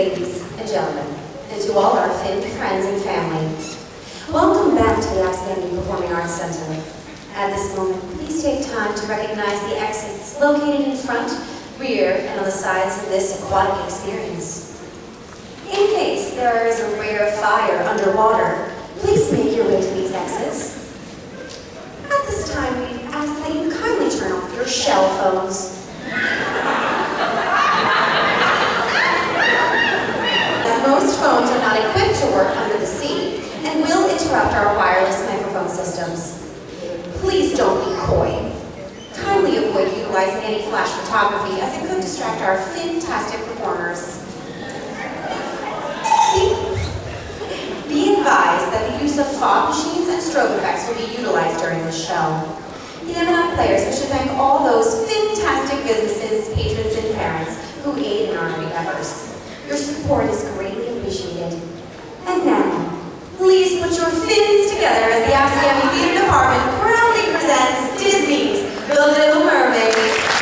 ladies and gentlemen, and to all our Finn friends and family. Welcome back to the Outstanding Performing Arts Center. At this moment, please take time to recognize the exits located in front, rear, and on the sides of this aquatic experience. In case there is a rare fire underwater, please make your way to these exits. At this time, we ask that you kindly turn off your shell phones. Most phones are not equipped to work under the sea and will interrupt our wireless microphone systems. Please don't be coy. Kindly avoid utilizing any flash photography as it could distract our fantastic performers. Be advised that the use of fog machines and strobe effects will be utilized during the show. The M&I players wish to thank all those fantastic businesses, patrons, and parents who aid in our endeavors. Your support is greatly appreciated. And now, please put your fins together as the Outstanding Theater Department proudly presents Disney's The Little Mermaid.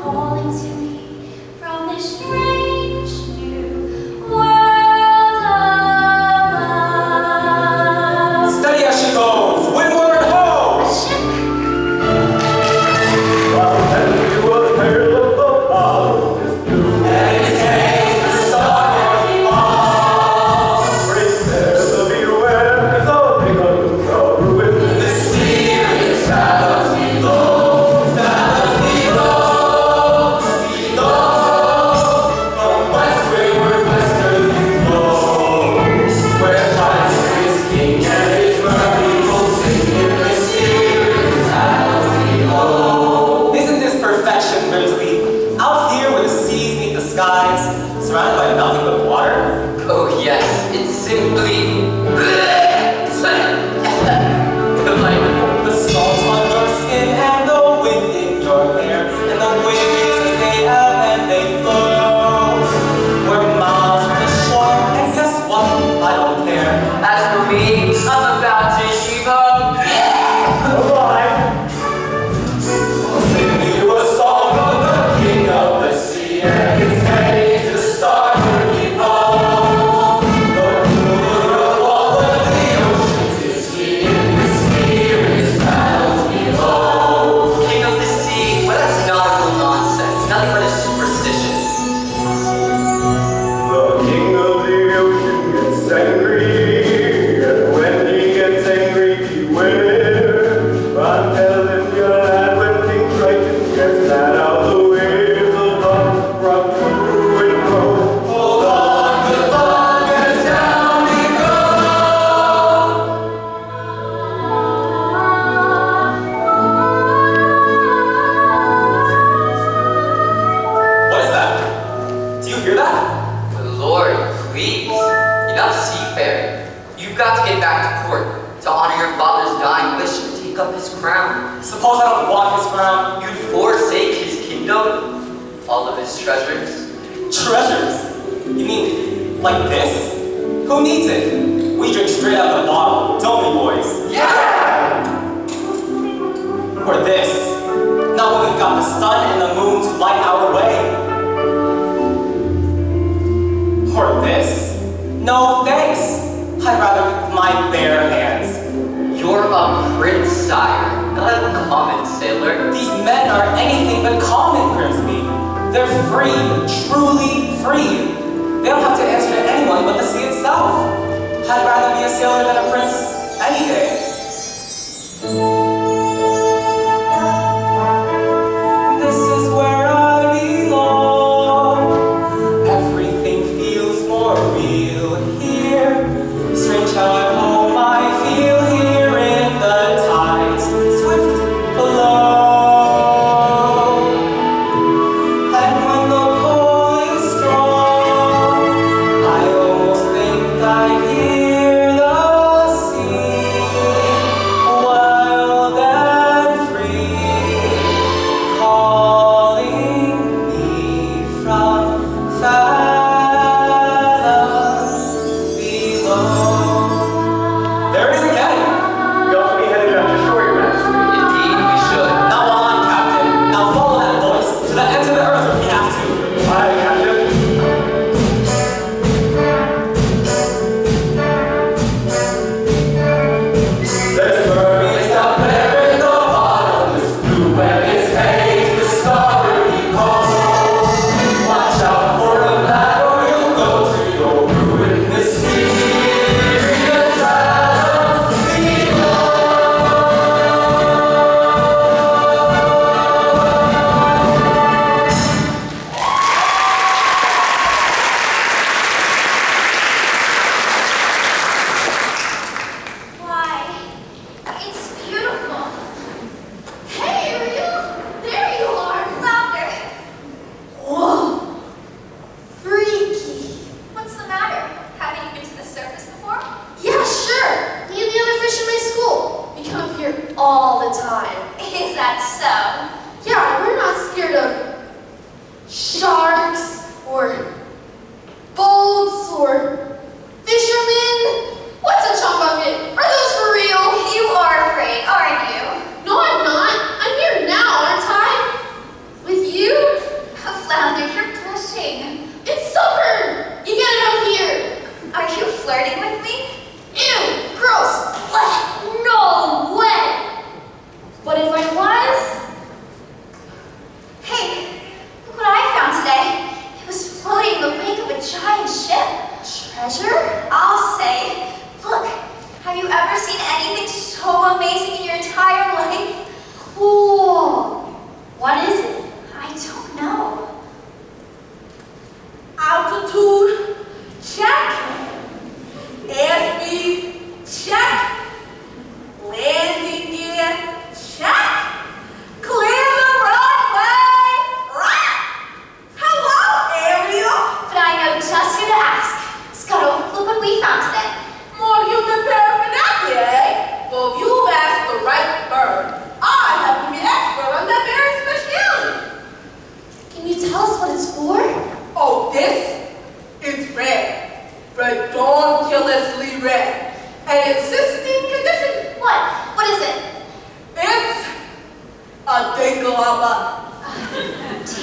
calling to me from this strange new world above. Steady as she goes, windward ho! A ship. I'll tell you a tale of the boundless blue. And it takes the stars fall. Brave never beware, 'cause all becomes are ruined. Mysterious shadows below, from westward western flow, where tides is king and his mermaid will sing in mysterious shadows below. Isn't this perfection, Grizzly? Out here where the seas meet the skies, surrounded by nothing but water? Oh yes, it's simply delightful. The salt on your skin and the wind in your hair, and the waves as they ebb and they flow. We're miles from the shore, and guess what? I don't care. As for me, I'm about to heave ho. Alive! I'll sing you a song of the king of the sea, and his heading to start to keep home. The ruler of all of the oceans is he in mysterious battles below. King of the sea, well that's nautical nonsense, nothing but a superstition. The king of the ocean gets angry, and when he gets angry, beware. I'm telling you that when King Triton gets mad out, the waves of love rock to and fro. Hold on, good luck, as down we go. What is that? Do you hear that? Lord, please, enough seafaring. You've got to get back to port to honor your father's dying wish to take up his crown. Suppose I don't want his crown. You'd forsake his kingdom, all of his treasures. Treasures? You mean like this? Who needs it? We drink straight out of the bottle, don't we, boys? Yeah! Or this? Not when we've got the sun and the moon to light our way. Or this? No, thanks. I'd rather with my bare hands. You're a prince, sire, not a common sailor. These men are anything but common, Grimsby. They're free, truly free. They don't have to answer to anyone but the sea itself. I'd rather be a sailor than a prince any day. This is where I belong. Everything feels more real here. Strange how at home I feel here in the tides, swift below. And when the pull is strong, I almost think I hear the sea while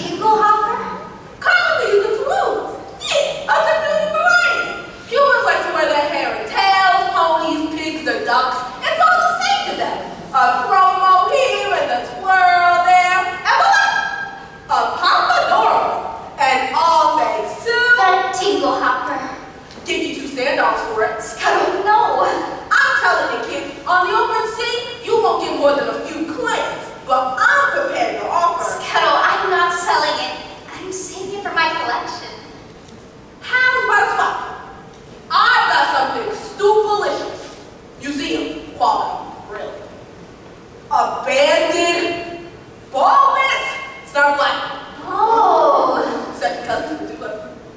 Tinkle hopper? Commonly used as rules. Yeah, of the beauty variety. Humans like to wear their hair in tails, ponies, pigs, or ducks. It's all the same to them. A promo here and a twirl there, and voila! A pompadour. And all thanks to That tinkle hopper. give you 2 sand dogs for it. Scuttle, no. I'm telling you, kid, on the open sea, you won't get more than a few clams. But I'm prepared to offer. Scuttle, I'm not selling it. I'm saving it for my collection. How's about a spot? I've got something stupelicious. Museum quality, really. Abandoned baldness, start black. Oh, Second cousin to do it.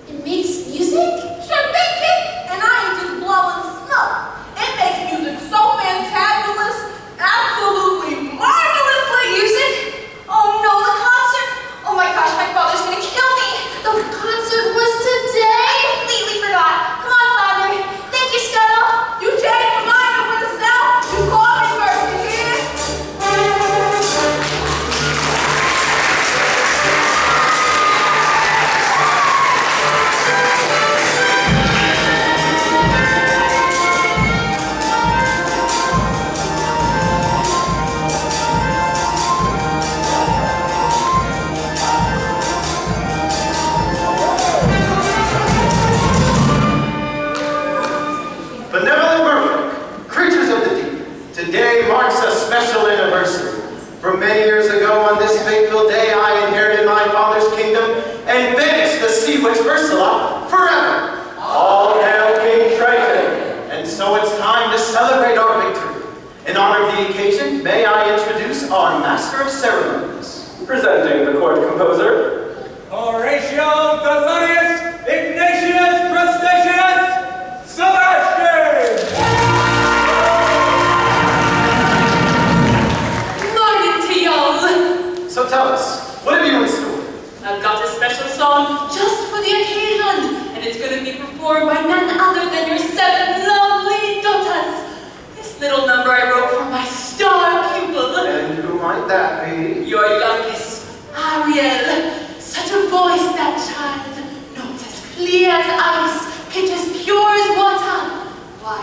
it makes music? Sure thing, kid. And I ain't just blowing smoke. It makes music so fantabulous, absolutely marvelously. Music? Oh no, the concert! Oh my gosh, my father's gonna kill me! The concert was today! I completely forgot. Come on, Father. Thank you, Scuttle. You changed your mind over the cell? You call me first, you hear? Benevolent merfolk, creatures of the deep, today marks a special anniversary. For many years ago on this fateful day, I inherited my father's kingdom and banished the sea witch Ursula forever. All hail King Triton. And so it's time to celebrate our victory. In honor of the occasion, may I introduce our Master of Ceremonies. Presenting the court composer, Horatio Thelonious Ignatius Crustaceus Sebastian! Morning to y'all! So tell us, what have you in store? I've got a special song just for the occasion, and it's gonna be performed by none other than your 7 lovely daughters. This little number I wrote for my star pupil, And who might that be? your youngest, Ariel. Such a voice, that child. Notes as clear as ice, pitch as pure as water. Why,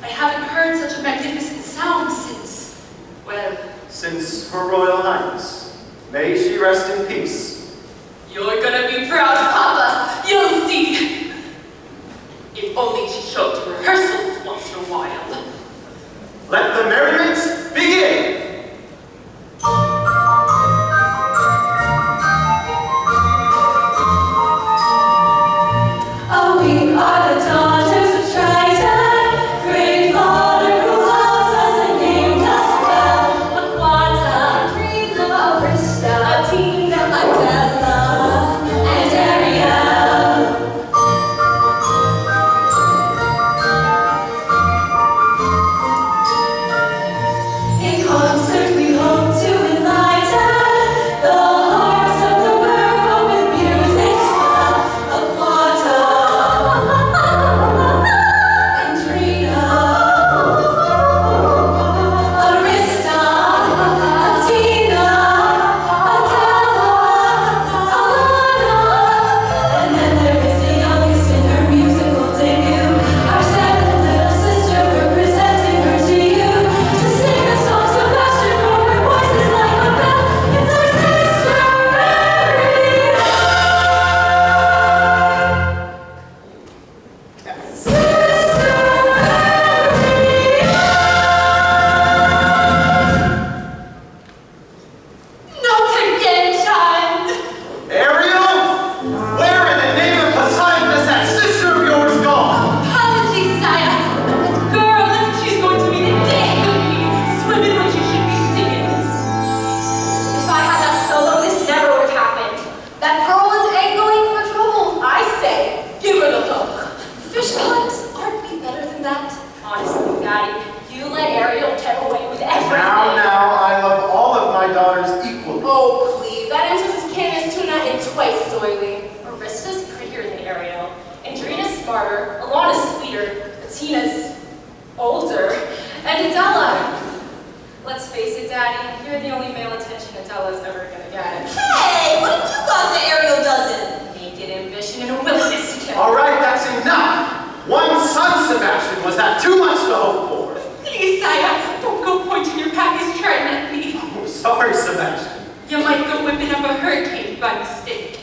I haven't heard such a magnificent sound since, well, Since Her Royal Highness. May she rest in peace. you're gonna be proud, Papa. You'll see. If only she showed to rehearsals once in a while. Let the merriment begin! Oh, we are the daughters of Triton, great father who loves us and named us well. Aquata, dreams of Arista, Athena, Adela, and Ariel. In concert we hope to enlighten the hearts of the merfolk with music's spell. Aquata, Andrina, Arista, Athena, Adela, Alana. And then there is the youngest in her musical debut, our 7th little sister. We're presenting her to you to sing a song. Sebastian, for her voice is like a bell. It's our sister Mary. Not again, child. Ariel? Where in the name of Poseidon is that sister of yours gone? Apologies, sire. That girl, she's going to be the death of me, swimming when she should be singing. If I had that solo, this never would have happened. That girl is angling for trouble. I say, give her the look. Fish ponds, aren't we better than that? Honestly, Daddy, you let Ariel get away with everything. Now, I love all of my daughters equally. Oh, please. That entrance is Candace tuna and twice as oily. Arista's prettier than Ariel. Andrina's smarter. Alana's sweeter. Atina's older. And Adela. Let's face it, Daddy, you're the only male attention Adela's ever gonna get. Hey, what have you got took a whipping of a hurricane by mistake.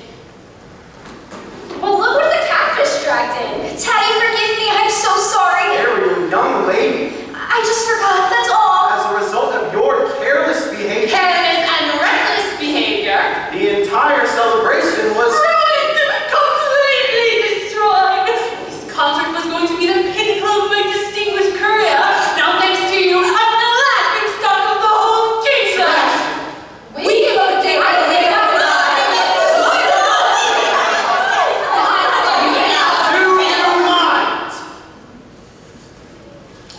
Well, look what the catfish dragged in. Teddy, forgive me. I'm so sorry. Ariel, young lady, I just forgot. That's all. as a result of your careless behavior, Careless and reckless behavior. the entire celebration was... Ruined! Completely destroyed! This concert was going to be the pinnacle of my distinguished career. Now, thanks to you, I'm the laughing stock of the whole kingdom. We give up a day. Do you mind?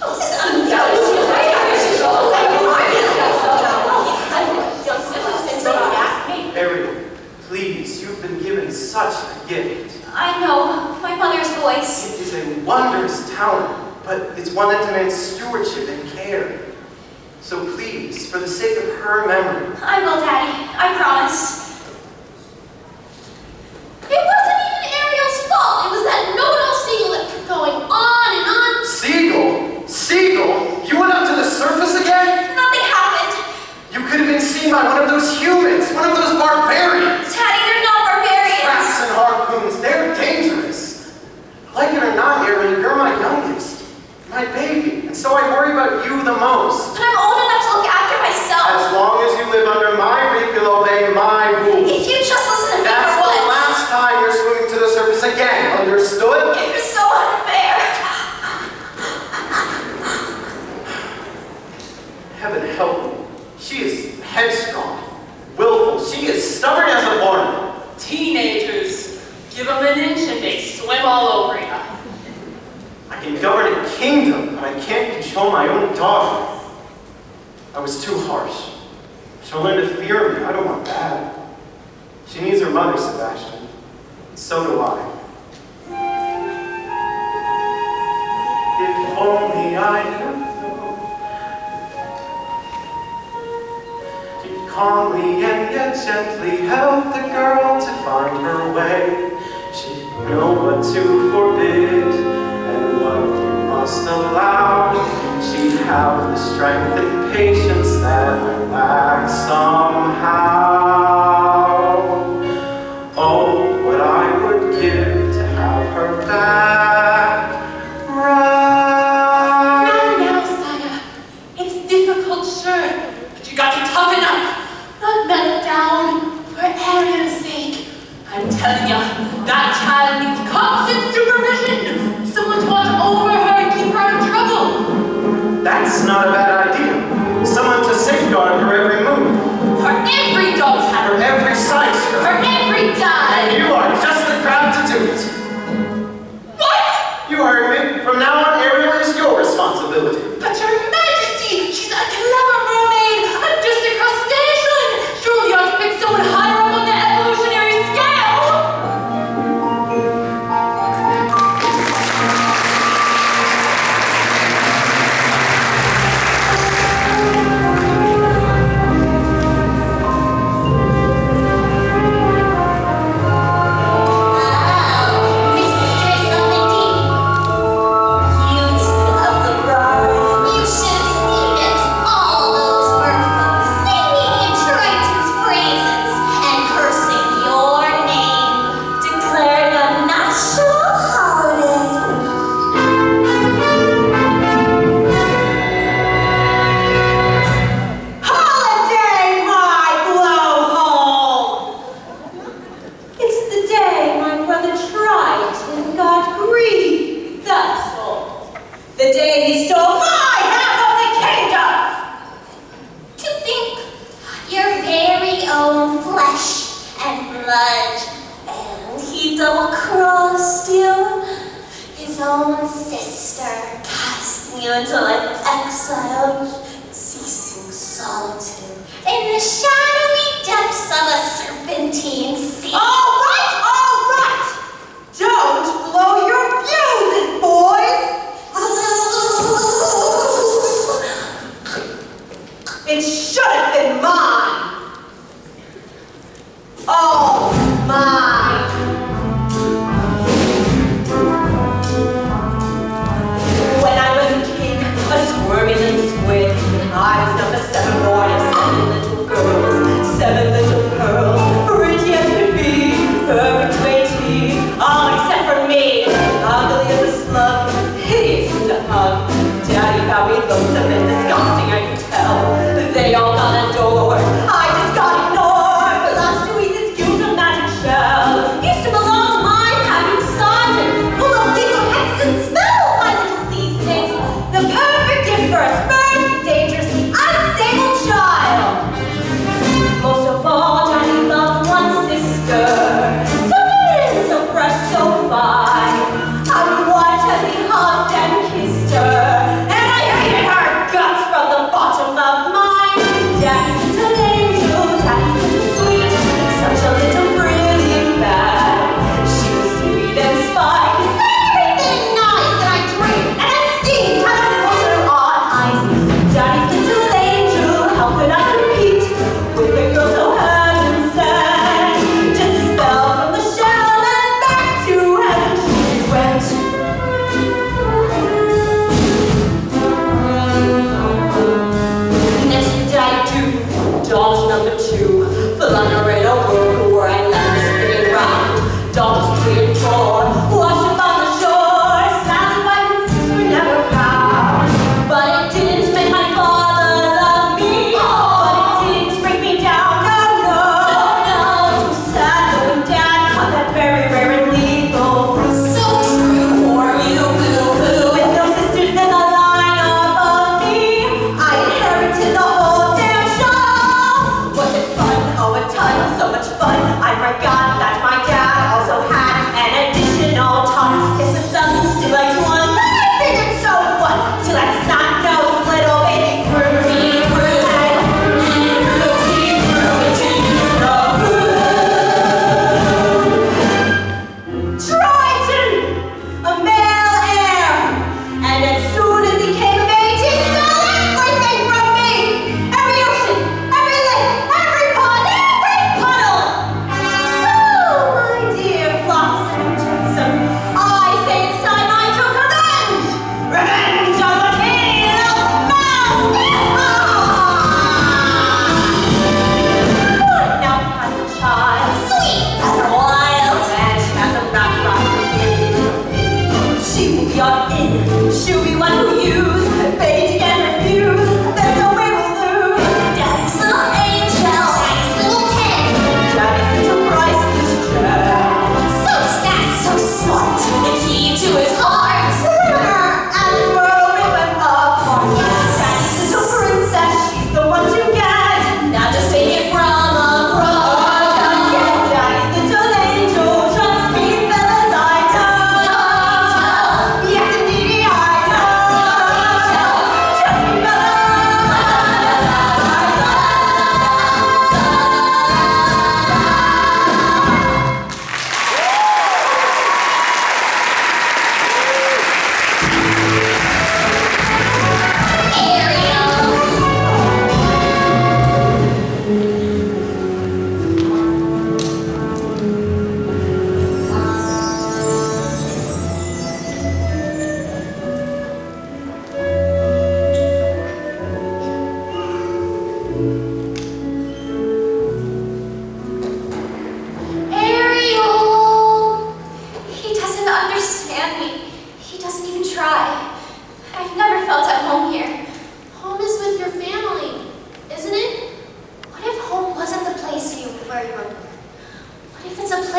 This is undoubtedly. Ariel, please, you've been given such a gift. I know. My mother's voice. It is a wondrous talent, but it's one that demands stewardship and care. So please, for the sake of her memory, I will, Daddy. I promise. It wasn't even Ariel's fault. It was that know-it-all Siegel that kept going on and on. Seagull, Seagull, you went up to the surface again? Nothing happened. You could have been seen by one of those humans, one of those barbarians. Daddy, they're not barbarians. Traps and harpoons, they're dangerous. Like it or not, Ariel, you're my youngest, my baby, and so I worry about you the most. But I'm old enough to look after myself. As long as you live under my roof, you'll obey my rules. If you just listen to me That's for the once. last time you're swimming to the surface again, understood? It was so unfair. Heaven help me. She is headstrong, willful. She is stubborn as a barnacle. Teenagers, give them an inch and they swim all over you. I can govern a kingdom, but I can't control my own daughter. I was too harsh. She'll learn to fear me. I don't want that. She needs her mother, Sebastian. And so do I. If only I knew. You'd calmly and yet gently help the girl to find her way. She'd know what to forbid and what you must allow. She'd have the strength and patience that I lack somehow. Oh, what I would give to have her back right. Now, sire, it's difficult, sure, but you got to toughen up, not melt down, for Ariel's sake. I'm telling you, that child needs constant supervision, someone to watch over her and keep her out of trouble. That's not a bad idea. Someone to safeguard her every move, For every dog her pattern, every side for stroke. every And dive. you are just the crowd to do it. What? You heard me. From now on, Ariel is your responsibility. But Your Majesty, she's a clever mermaid, a distant crustacean. Surely you ought to pick someone higher up on the evolutionary scale. Mistress of the deep, beauty of the broad, you should have seen it. All those merfolk singing in Triton's praises and cursing your name, declaring a national holiday. Holiday, my blowhole! It's the day my brother Triton got greedy, that's all. The day he stole my half of the kingdom! To think your very own flesh and blood, and he double-crossed you, his own sister, casting you into exile, ceasing solitude, in the shadowy depths of a serpentine sea. All right! Don't blow your fuses, boys! It should have been mine! All mine! When I was a king, a squirmy little squid, I was number 7 born of 7 little girls, 7 little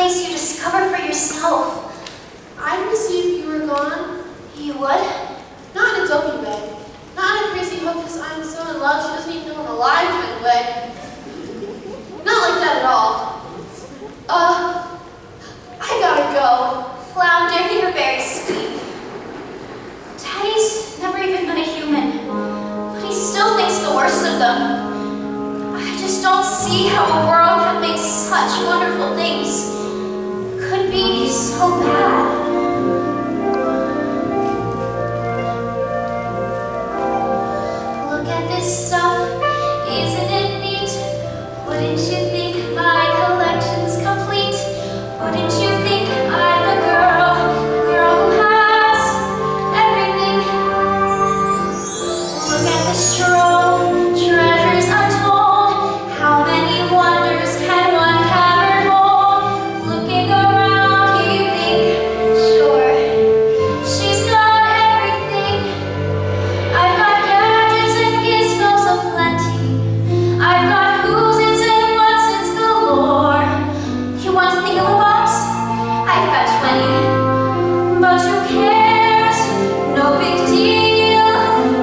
place you discover for yourself. I'd miss you if you were gone. You would? Not in a dopey way. Not in a crazy hopeless I'm so in love she doesn't even know I'm alive kind of way. Not like that at all. I gotta go. Flounder, you're very sweet. Daddy's never even been a human, but he still thinks the worst of them. I just don't see how a world that makes such wonderful things could be so bad. Look at this stuff, isn't it neat? Wouldn't you think my collection's complete? Wouldn't you think I'm the girl who has everything? Look at this trove, treasures untold. How many wonders can one cavern hold? Looking around, you think, sure, she's got everything. I've got gadgets and gizmos aplenty. I've got who's its and what's its galore. You want to think of a box? I've got 20. But who cares? No big deal.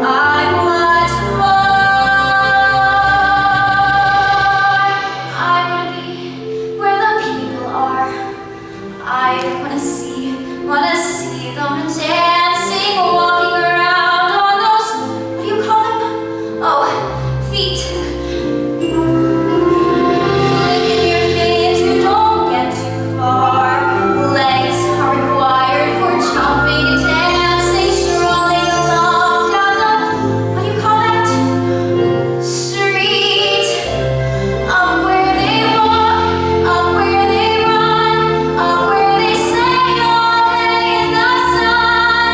I want more. I want to be where the people are. I want to see them dancing, walking around on those, what do you call them? Oh, feet. Flicking your fins, you don't get too far. Legs are required for jumping and dancing, strolling along down the, what do you call that? Street. Up where they walk, up where they run, up where they stay all day in the sun.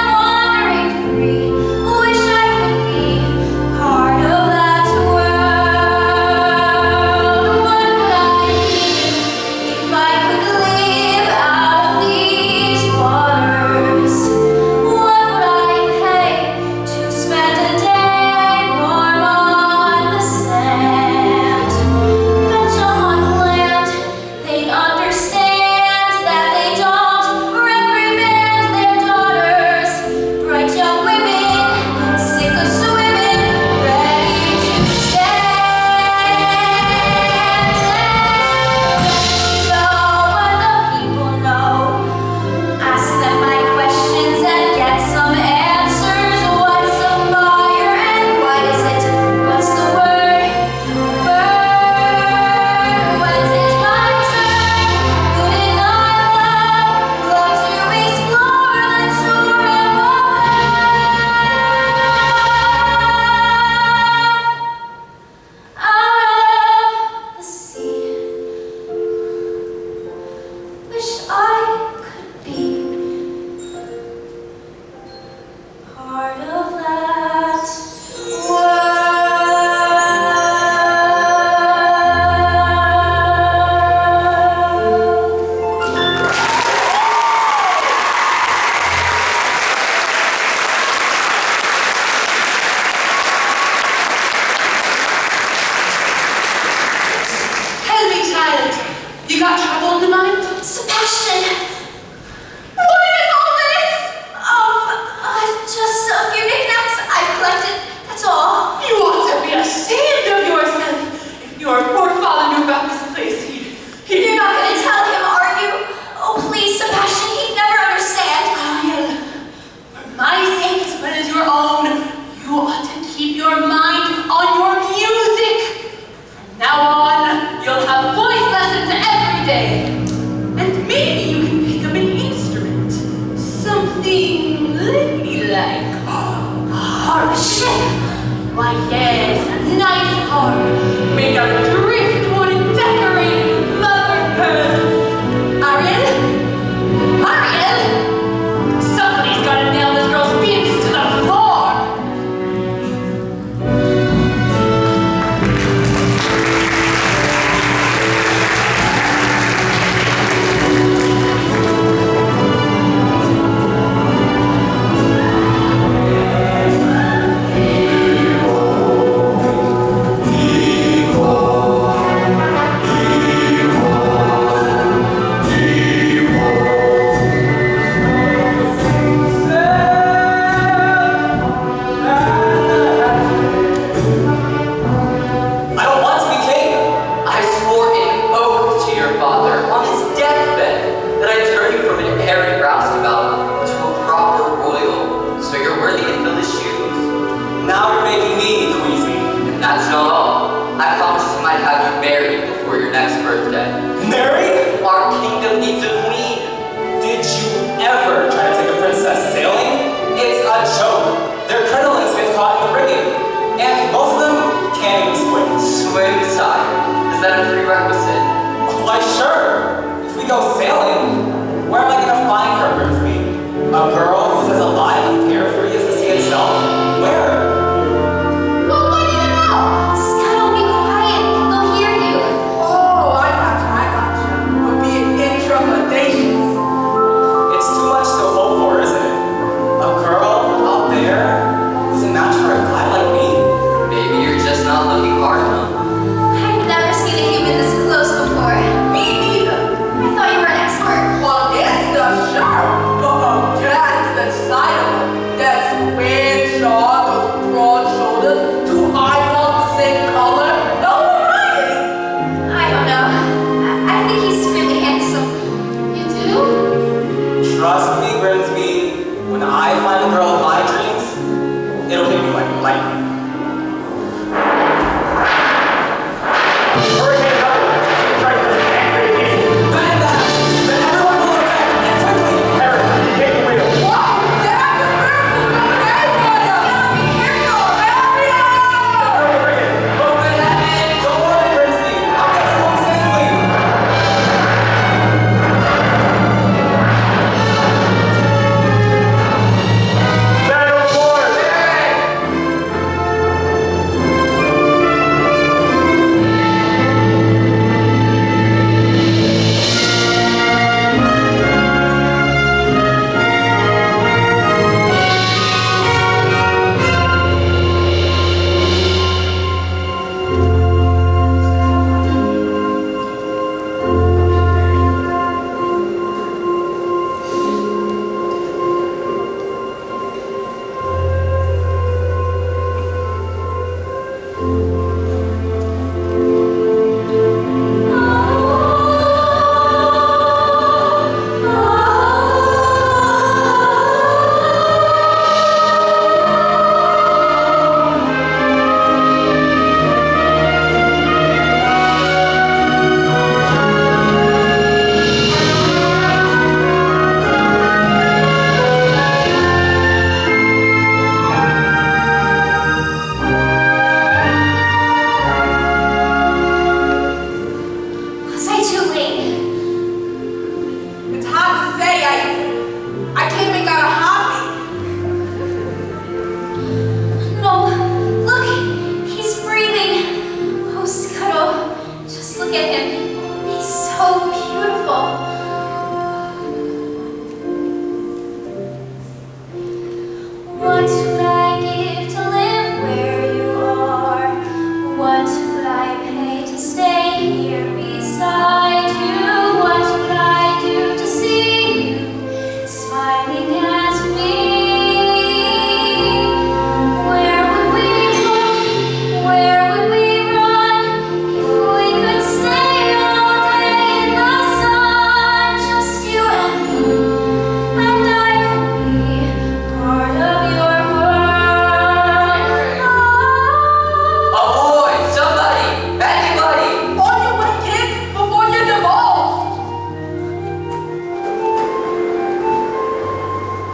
Our kingdom needs a queen. Did you ever try to take a princess sailing? It's a joke. Their crinolines get caught in the rigging. And most of them can't even swim. Swim, sire. Is that a prerequisite? Why, sure. If we go sailing, where am I going to find her, Grimsby? A girl who's as alive and carefree as the sea itself? Where? Nobody to know. Scuttle, be quiet. They'll hear you. Oh, I gotcha. We're being intrepidatious. It's too much to hope for, isn't it? A girl out there who's a match for a guy like me? Maybe you're just not looking hard enough. I've never seen a human this close before. Me neither. I thought you were an expert. Well, it's the shark. But that's the side of it. That square jaw, those broad shoulders, two eyeballs the same color. No variety. I don't know. I think he's really handsome. You do? Trust me, Grimsby. When I find the girl of my dreams, it'll hit me like lightning. Hurricane Double, strike this angry heat. Bang that! Then everyone will attack and quickly! Eric, take the wheel. Whoa! That's the miracle coming in for you. Be careful. Hurry up. Bring it. Open heaven! Don't worry, Grimsby. I'll get you home safely. Man overboard. Was I too late? It's hard to say. I can't make out a heartbeat. No, look, he's breathing. Oh, Scuttle, just look at him. He's so beautiful. What would I give to live where you are? What would I pay to stay here beside you? What would I do to see you smiling at me? Where would we go? Where would we run if we could stay all day in the sun? Just you and me, and I could be part of your world. Ahoy! Somebody! Anybody! On your way, kids, before you're divulged.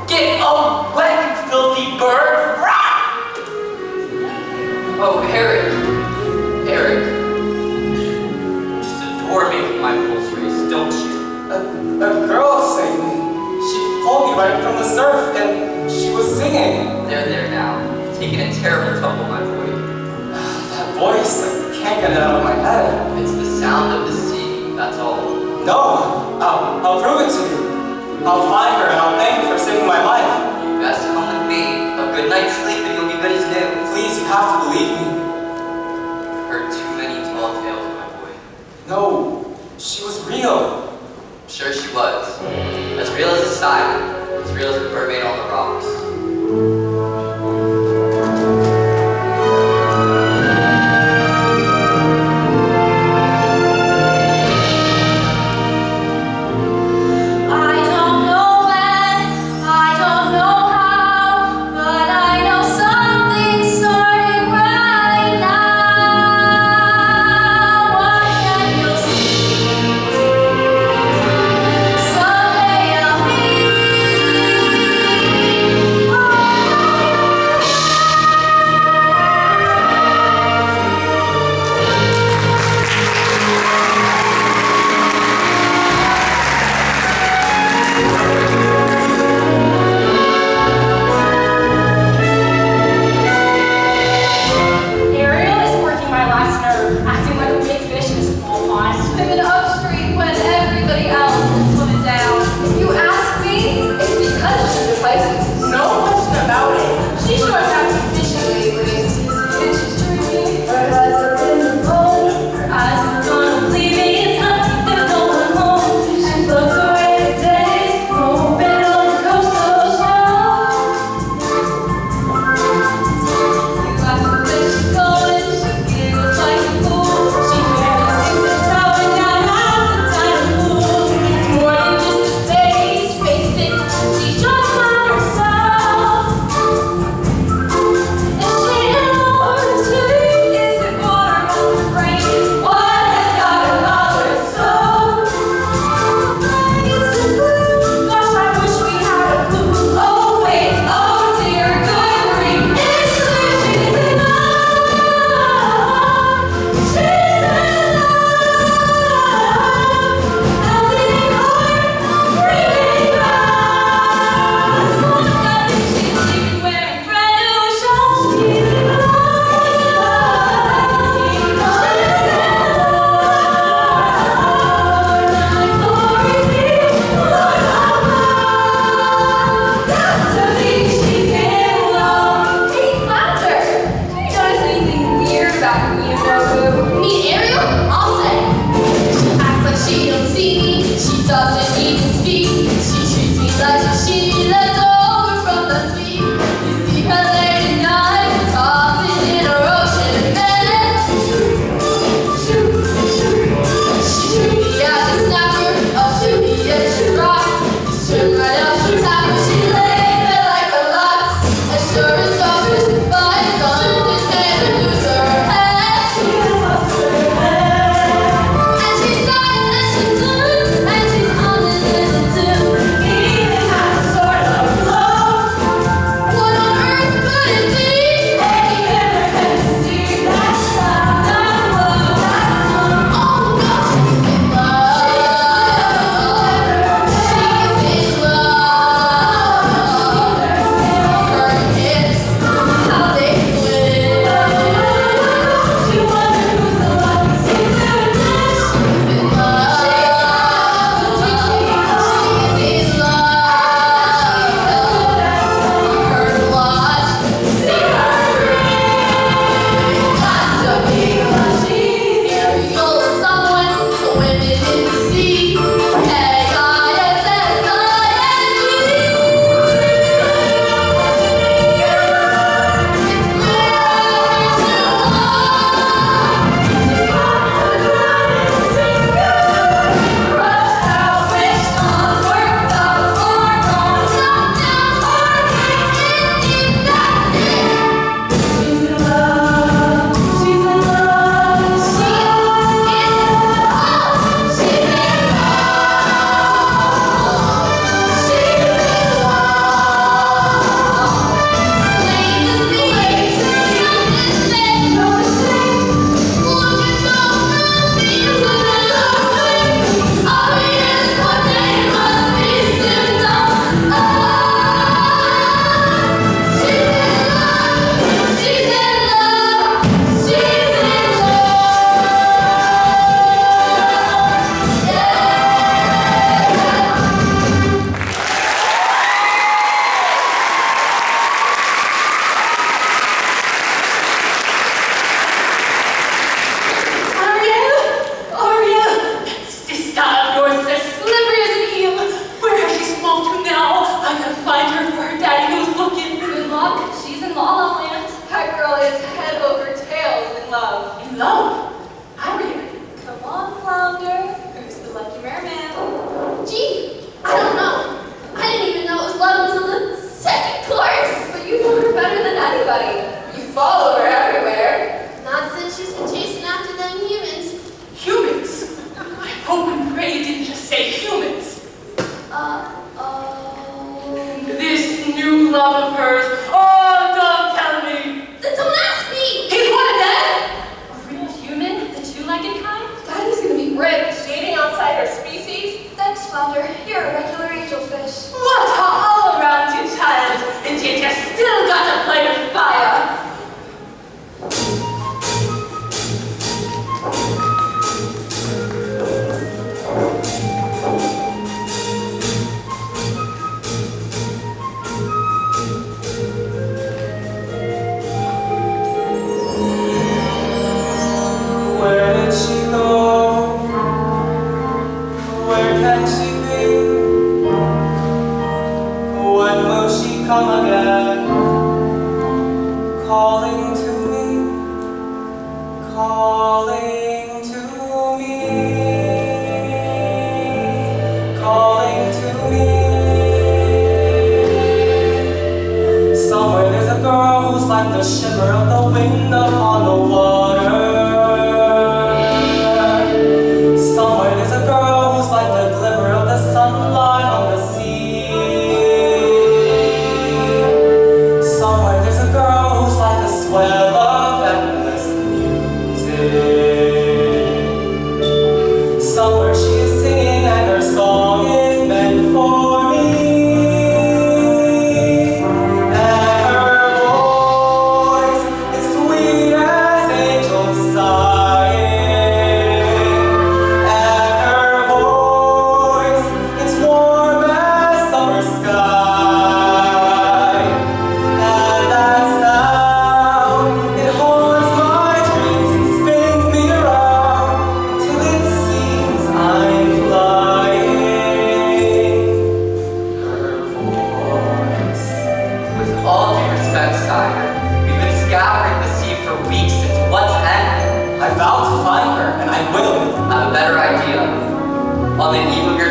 Get away, you filthy bird! Rah! Oh, Eric. Eric. Just adore me with my pulse race, don't you? A girl saved me. She pulled me right from the surf and she was singing. There now. You've taken a terrible tumble, my boy. That voice, I can't get it out of my head. It's the sound of the sea, that's all. No, I'll prove it to you. I'll find her and I'll thank you for saving my life. You best come with me. A good night's sleep and you'll be good as new. Please, you have to believe me. Heard too many tall tales, my boy. No, she was real. I'm sure she was. As real as the sky, as real as the mermaid on the rocks. I don't know when, I don't know how, but I know something's starting right now. Watch and you'll see. doesn't even speak. She treats me like she left over from the sea. You see her late at night, tossing in her ocean bed. She treat me as a snapper, up to the edge of rock. Swim right up to top, she lays there like a lot. As sure as offers by sun, just can't lose her head. And she sighs and she turns, and she's humming little tune. Even has a sort of love. What on earth could it be? Have you ever had to see that sound? That love, oh no, she's in love. She's in love. Her hips, how they swim. She wonders who's the lucky secret. She's in love. She's in love. Her watch, see her ring. Got to be what she's ethereal. Someone swimming in the sea. It's warm.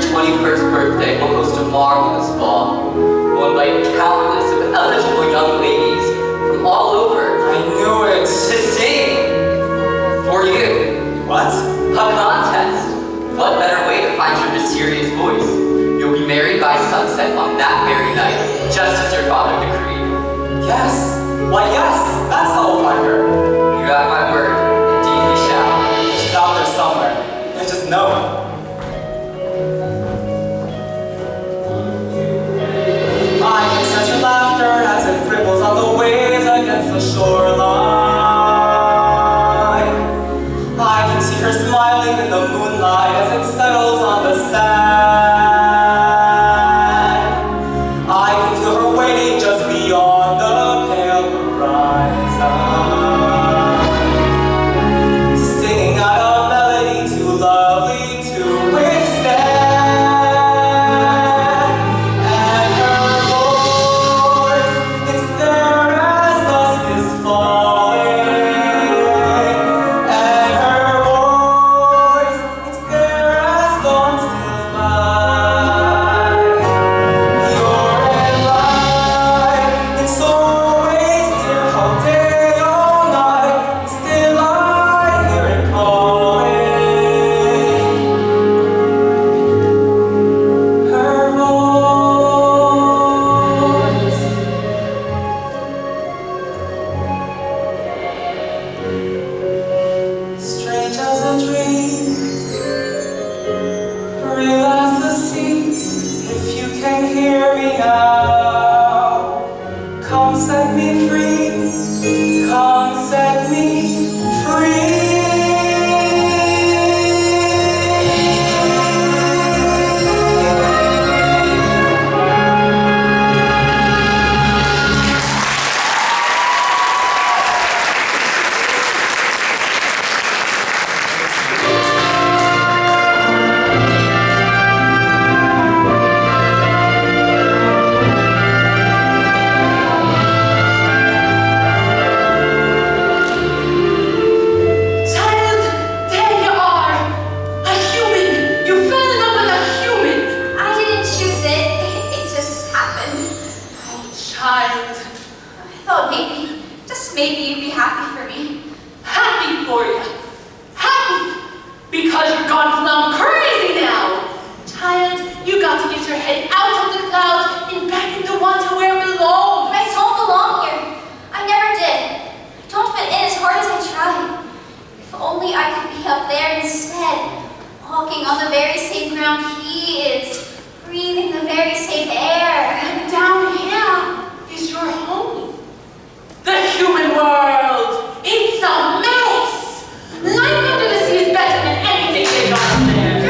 your 21st birthday, we'll host a marvelous ball. We'll invite countless of eligible young ladies from all over I knew it. to sing for you. What? A contest. What better way to find your mysterious voice? You'll be married by sunset on that very night, just as your father decreed. Yes. Why, yes. That's how we'll find her. You got my word. Indeed we shall. She's out there somewhere. I just know it. I can sense your laughter as it ripples on the waves against the shoreline. I can see her smiling in the moonlight as it settles on the sand. I can feel her waiting just beyond the pale horizon, singing out a melody too lovely to withstand. And her voice, it's there as dusk is falling. And her voice, it's there as dawn steals by. Pure and light, it's always near, all day, all night. Still I hear it calling. Her voice. Strange as a dream, real as the sea. If you can hear me now, come set me free. Come set me Child, there you are. A human. You fell in love with a human. I didn't choose it. It just happened. Oh, child. I thought maybe, just maybe you'd be happy for me. Happy for you. Happy. Because you're gone plumb crazy now. Child, you got to get your head out of the clouds and back into one to where it belongs. I don't belong here. I never did. I don't fit in as hard as I tried. If only I could be up there instead, walking on the very same ground he is, breathing the very same air. And down here is your home. The human world. It's a mess. Life under the sea is better than anything they got up there.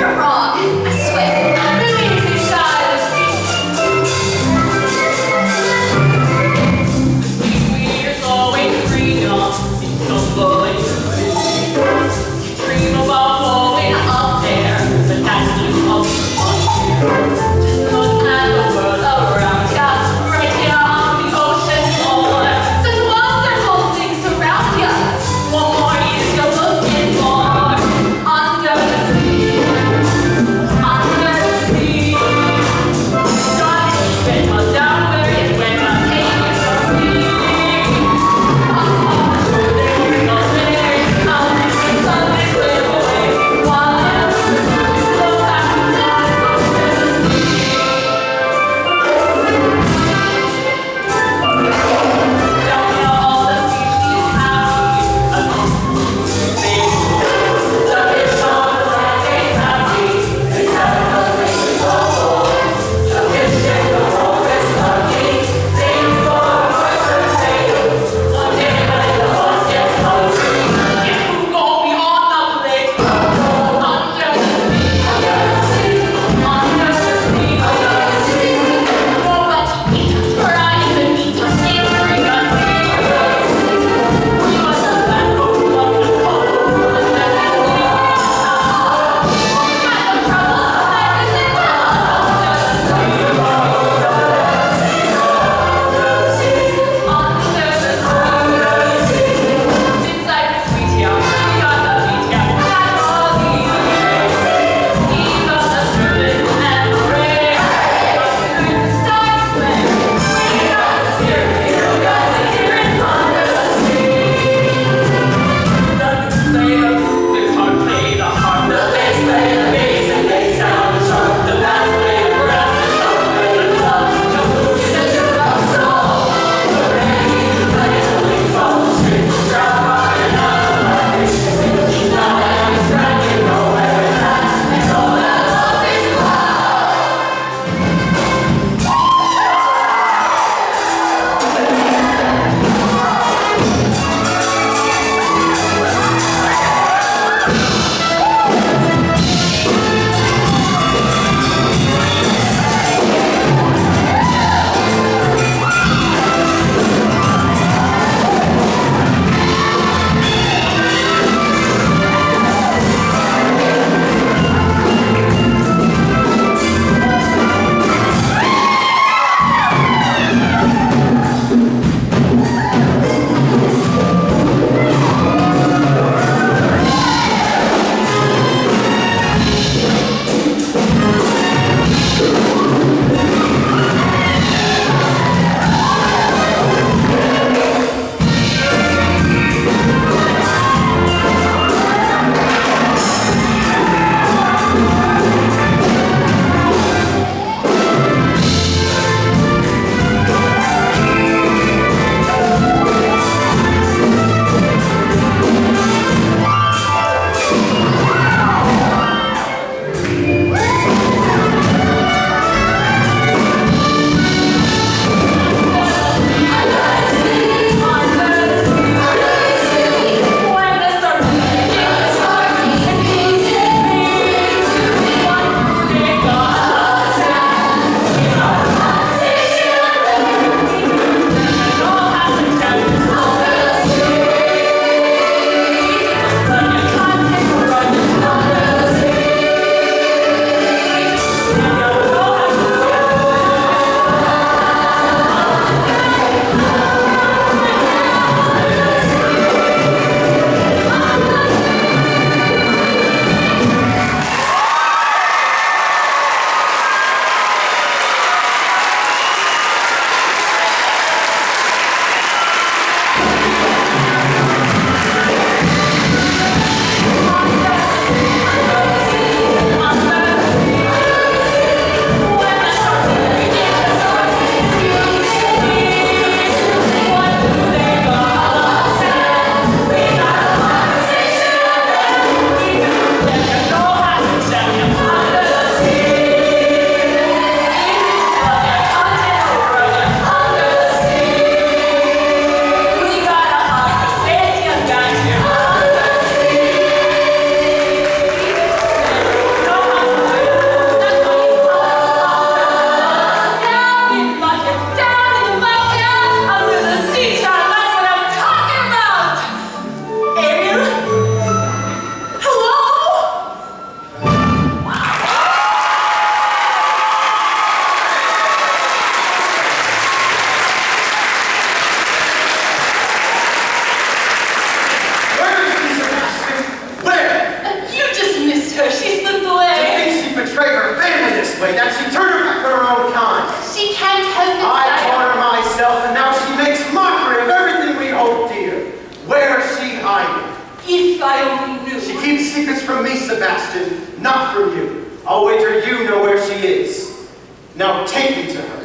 way that she turned her back on her own kind. She can't help it, I sire. taught her myself, and now she makes mockery of everything we hold dear. Where is she hiding? If I only knew. She keeps secrets from me, Sebastian, not from you. I'll wager you know where she is. Now take me to her.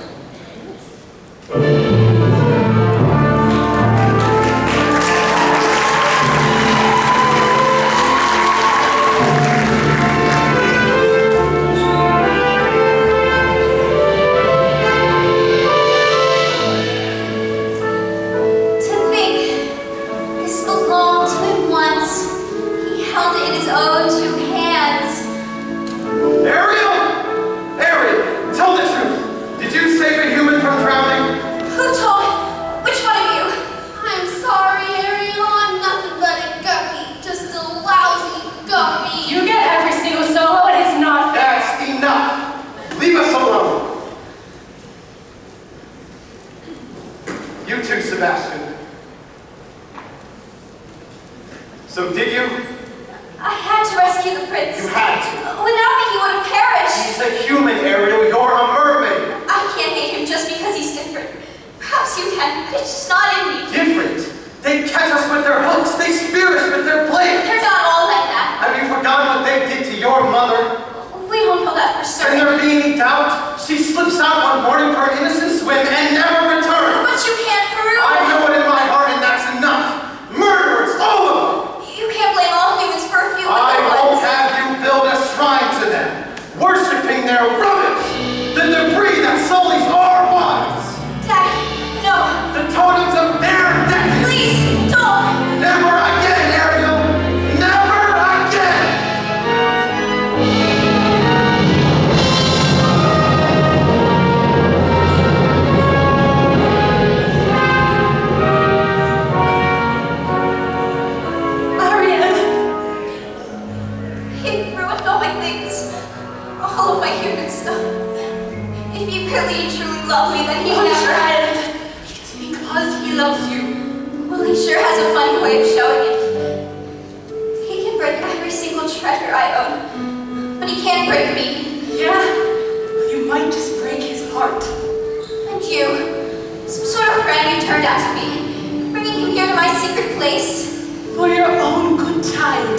To think this belonged to him once. He held it in his own two hands. Ariel! Ariel, tell the truth. Did you save a human from drowning? Who told? Which one of you? I'm sorry, Ariel. I'm nothing but a guppy. Just a lousy guppy. You get every single solo and it's not fair. That's enough. Leave us alone. You too, Sebastian. So did you? I had to rescue the prince. You had to. Without me, he would have perished. He's a human, Ariel. You're a mermaid. I can't hate him just because he's different. Perhaps you can, but it's just not in me. Different. They catch us with their hooks. They spear us with their blades. They're not all like that. Have you forgotten what they did to your mother? We don't know that for Can certain. there be any doubt? She slips out one morning for an innocent swim and never returns. But you can't prove I it. know it in my heart, and that's enough. Murderers, all of them. You can't blame all humans for a few I little won't ones. have you build a shrine to them, worshipping their rubbish, the debris that sullies our lives, Daddy, no. the totems of their decades. Please, don't. Never again, Ariel. Never again. Ariel. He ruined all my things. All of my human stuff. If he really and truly loved me, then he Oh, never child. It's because he loves you. Well, he sure has a funny way of showing it. He can break every single treasure I own, but he can't break me. Yeah, you might just break his heart. And you, some sort of friend you turned out to be, bringing him here to my secret place. For your own good child,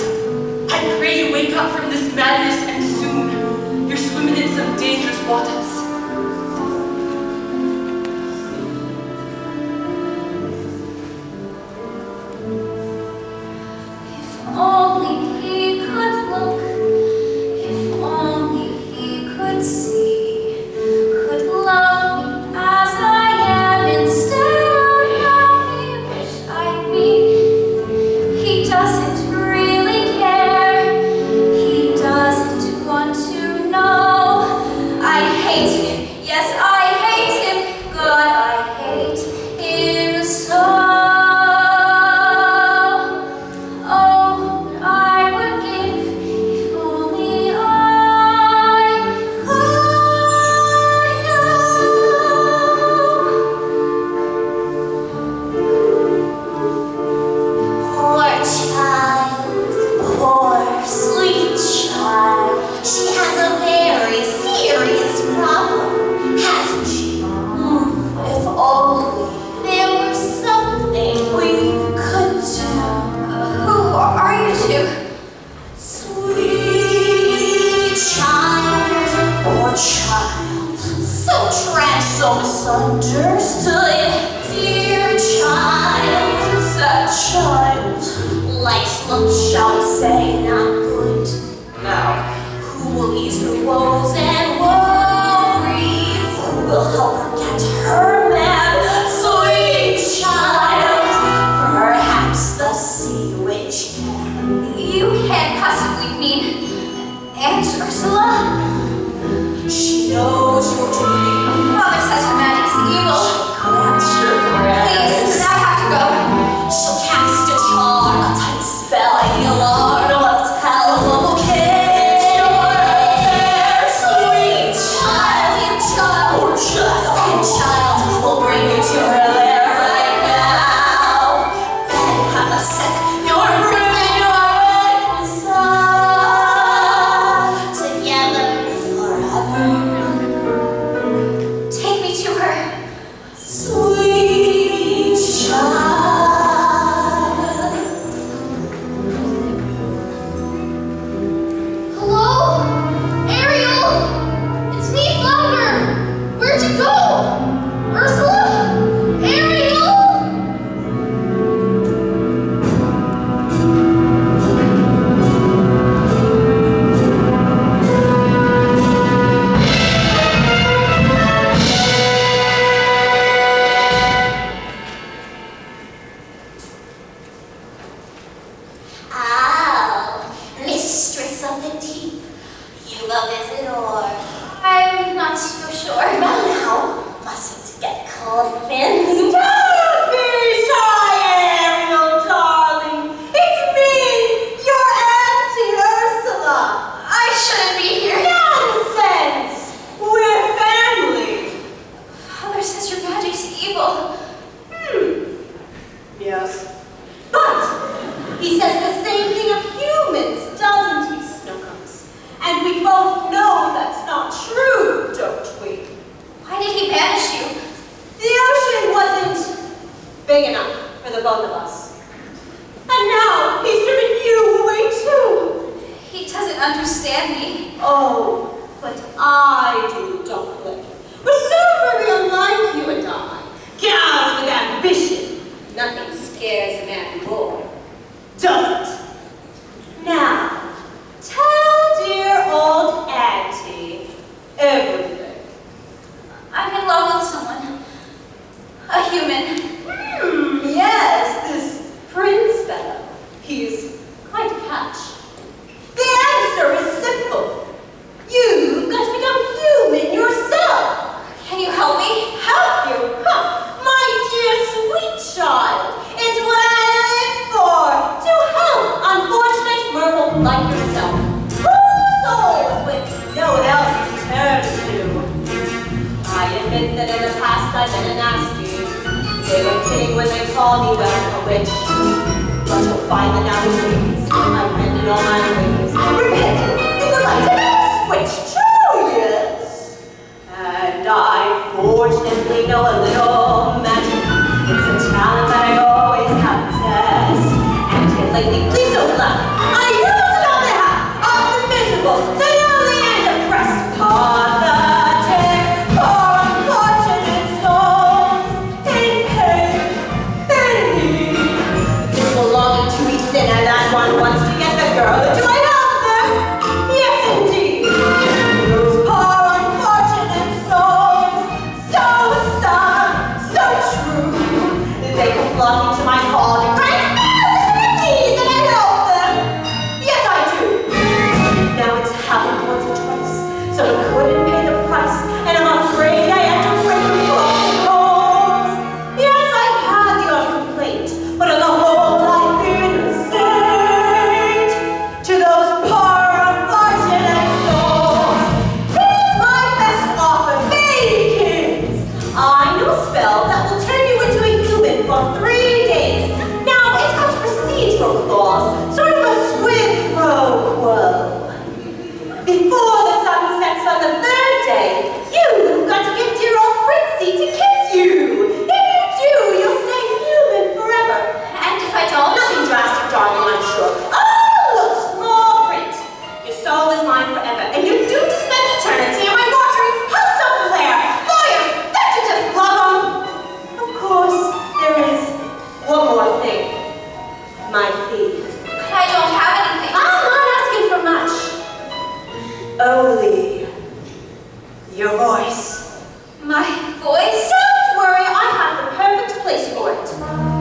I pray you wake up from this madness and soon. You're swimming in some dangerous waters. If only he could look, if only he could see, could love me as I am instead of how he wished I'd be. He doesn't really care, he doesn't want to know. I hate him, yes I hate him, God I hate him so. Oh, what I would give if only I could know. Poor child, poor sweet child. She has a very serious problem, hasn't she? If only there were something we could do. Who are you two? Sweet child, poor child, so trapped, so misunderstood. Dear child, that child, life's look, shall we say, not good. Now, who will ease her woes and worries? Who will help her get her man? Sweet child, perhaps the sea witch can. You can't possibly mean Aunt Ursula? She knows your dream. Father says her magic's evil. Grant your Please, prayers. I have to go. She'll cast a charm, a tight spell, a heal on, what's hell will kill your affairs. I do, darling. We're so very unlike you and I. Gals with ambition. Nothing scares a man more, does it? Now, tell dear old Auntie everything. I'm in love with someone. A human. Yes, this prince fellow. He's quite a catch. The answer is simple. You've got to become human yourself. Can you help me? Help you? Huh. My dear sweet child. It's what I live for. To help unfortunate merfolk like yourself. Poor souls with no one else to turn to. I admit that in the past I've been a nasty. They were kidding when they called me a witch. But you'll find that nowadays I've mended all my ways. Repented in the light of a switch. True, yes. And I fortunately know a little magic. It's a talent that I always have possessed. And yet lately, please don't laugh. I use it on behalf of the miserable, the lonely and oppressed. Pathetic, poor unfortunate souls in pain and need. This belonging to each sinner that one wants to get the girl. Do I help them? Yes, indeed. Those poor unfortunate souls, so sad, so true. They come flocking to my call to cry spells and knees, and I help them. Yes, I do. Now it's happened once or twice, so I couldn't pay the price, and I'm afraid I had to break the protocols. Yes, I've had the odd complaint, but on the whole, I've been a saint to those poor unfortunate souls. Here's my best offer, Maidkins. I know a spell that will turn you into a human for 3 days. Now, it's got procedural clause, sort of a quid pro quo. Before the sun sets on the 3rd day, you've got to get dear old Fritzy to kiss you. If you do, you'll stay human forever. And if I don't? Nothing drastic, darling, I'm sure. Oh, look, small print. Your soul is mine forever, and you're doomed to spend eternity in my watery house of Blair. Lawyers, don't you just love 'em? Of course, there is one more thing. My fee. But I don't have anything. I'm not asking for much. Only your voice. My voice? Don't worry, I have the perfect place for it.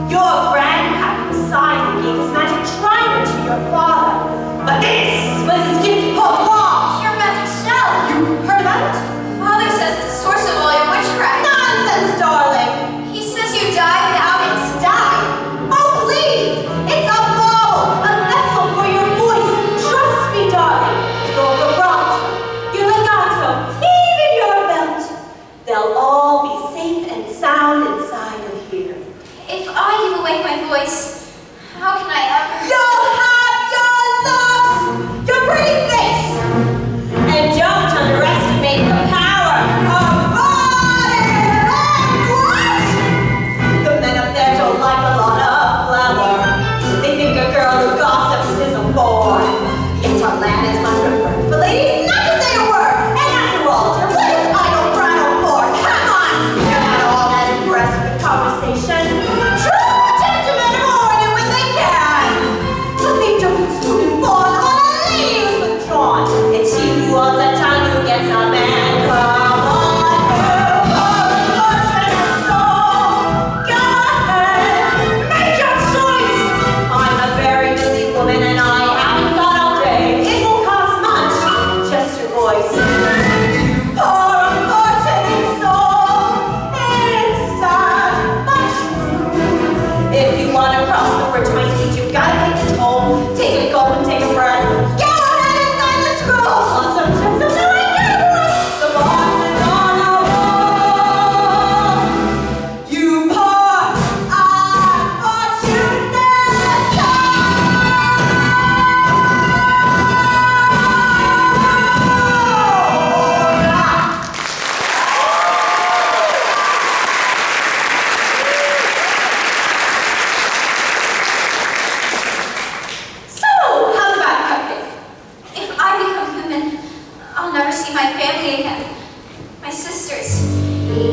Your grandpapa signed and gave his magic trident to your father. But this was his gift for law. Your magic shell. You heard about it? Father says it's the source of all your witchcraft. Nonsense, darling. He says you died without it. Die. Oh, please. It's a bauble, a vessel for your voice. Trust me, darling. Your vibrato, your legato, even your belt. They'll all be safe and sound inside of here. If I give away my voice, how can I ever? You'll have your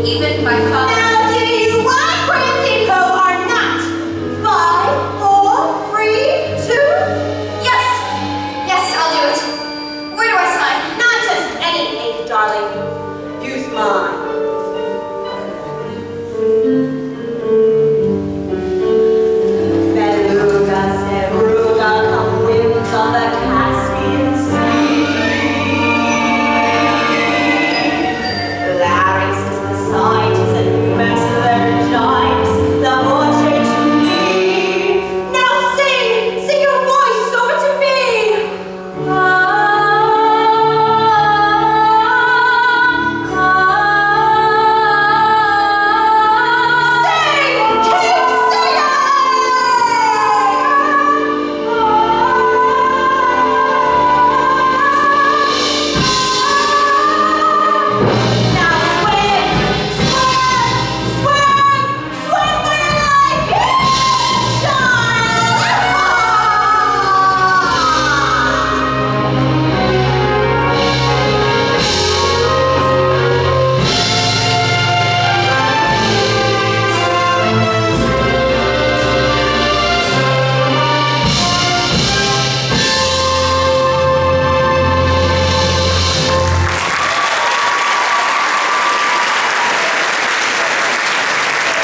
Even my father. Now, do you want Prince Hippo or not? 5, 4, 3, 2. Yes. Yes, I'll do it. Where do I sign? Not just any ink, darling. Use mine. Beluga, Sevruga, come winds on the Caspian Sea. Larynx is the sights and maxillaryngitis, the portrait to me. Now sing your voice over to me.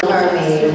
Mermaid.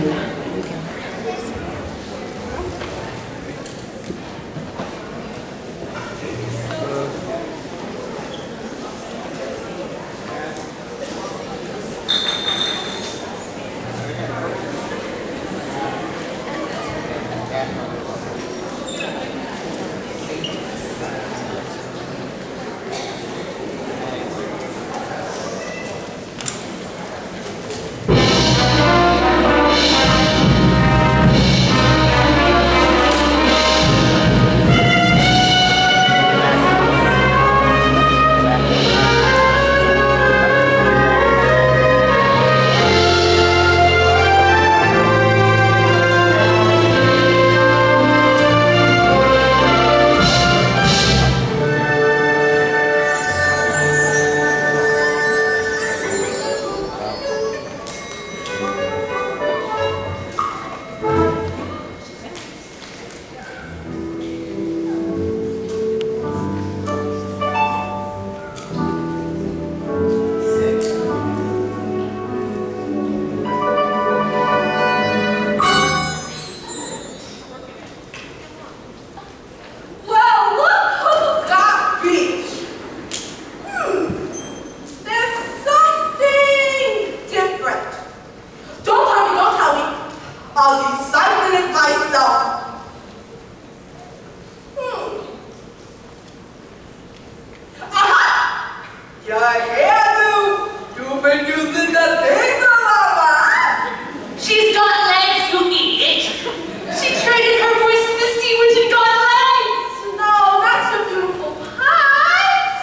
Well, look who got beach. There's something different. Don't tell me. I'll decipher it myself. Aha! Your hairdo. You've been using the thing a lot. She's got legs, you idiot. She traded her voice to the sea when she got legs. No, not your beautiful pies.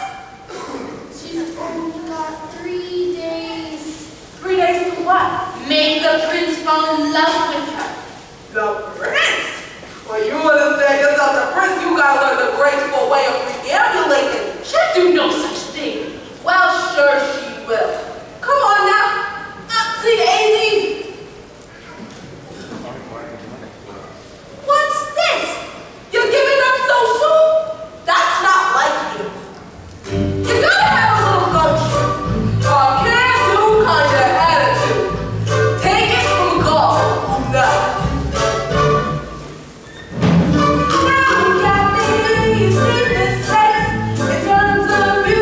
She's only got 3 days. 3 days to what? Make the prince fall in love with her. The prince? Well, you understand yourself the prince, you gotta learn the graceful way of preambulating. She'll do no such thing. Well, sure she will. Come on now. See the AZ. What's this? You're giving up so soon? That's not like you. You gotta have a little gumption. Can-do kind of attitude. Take it from God, who knows? Now you got me, you see this face. It turns a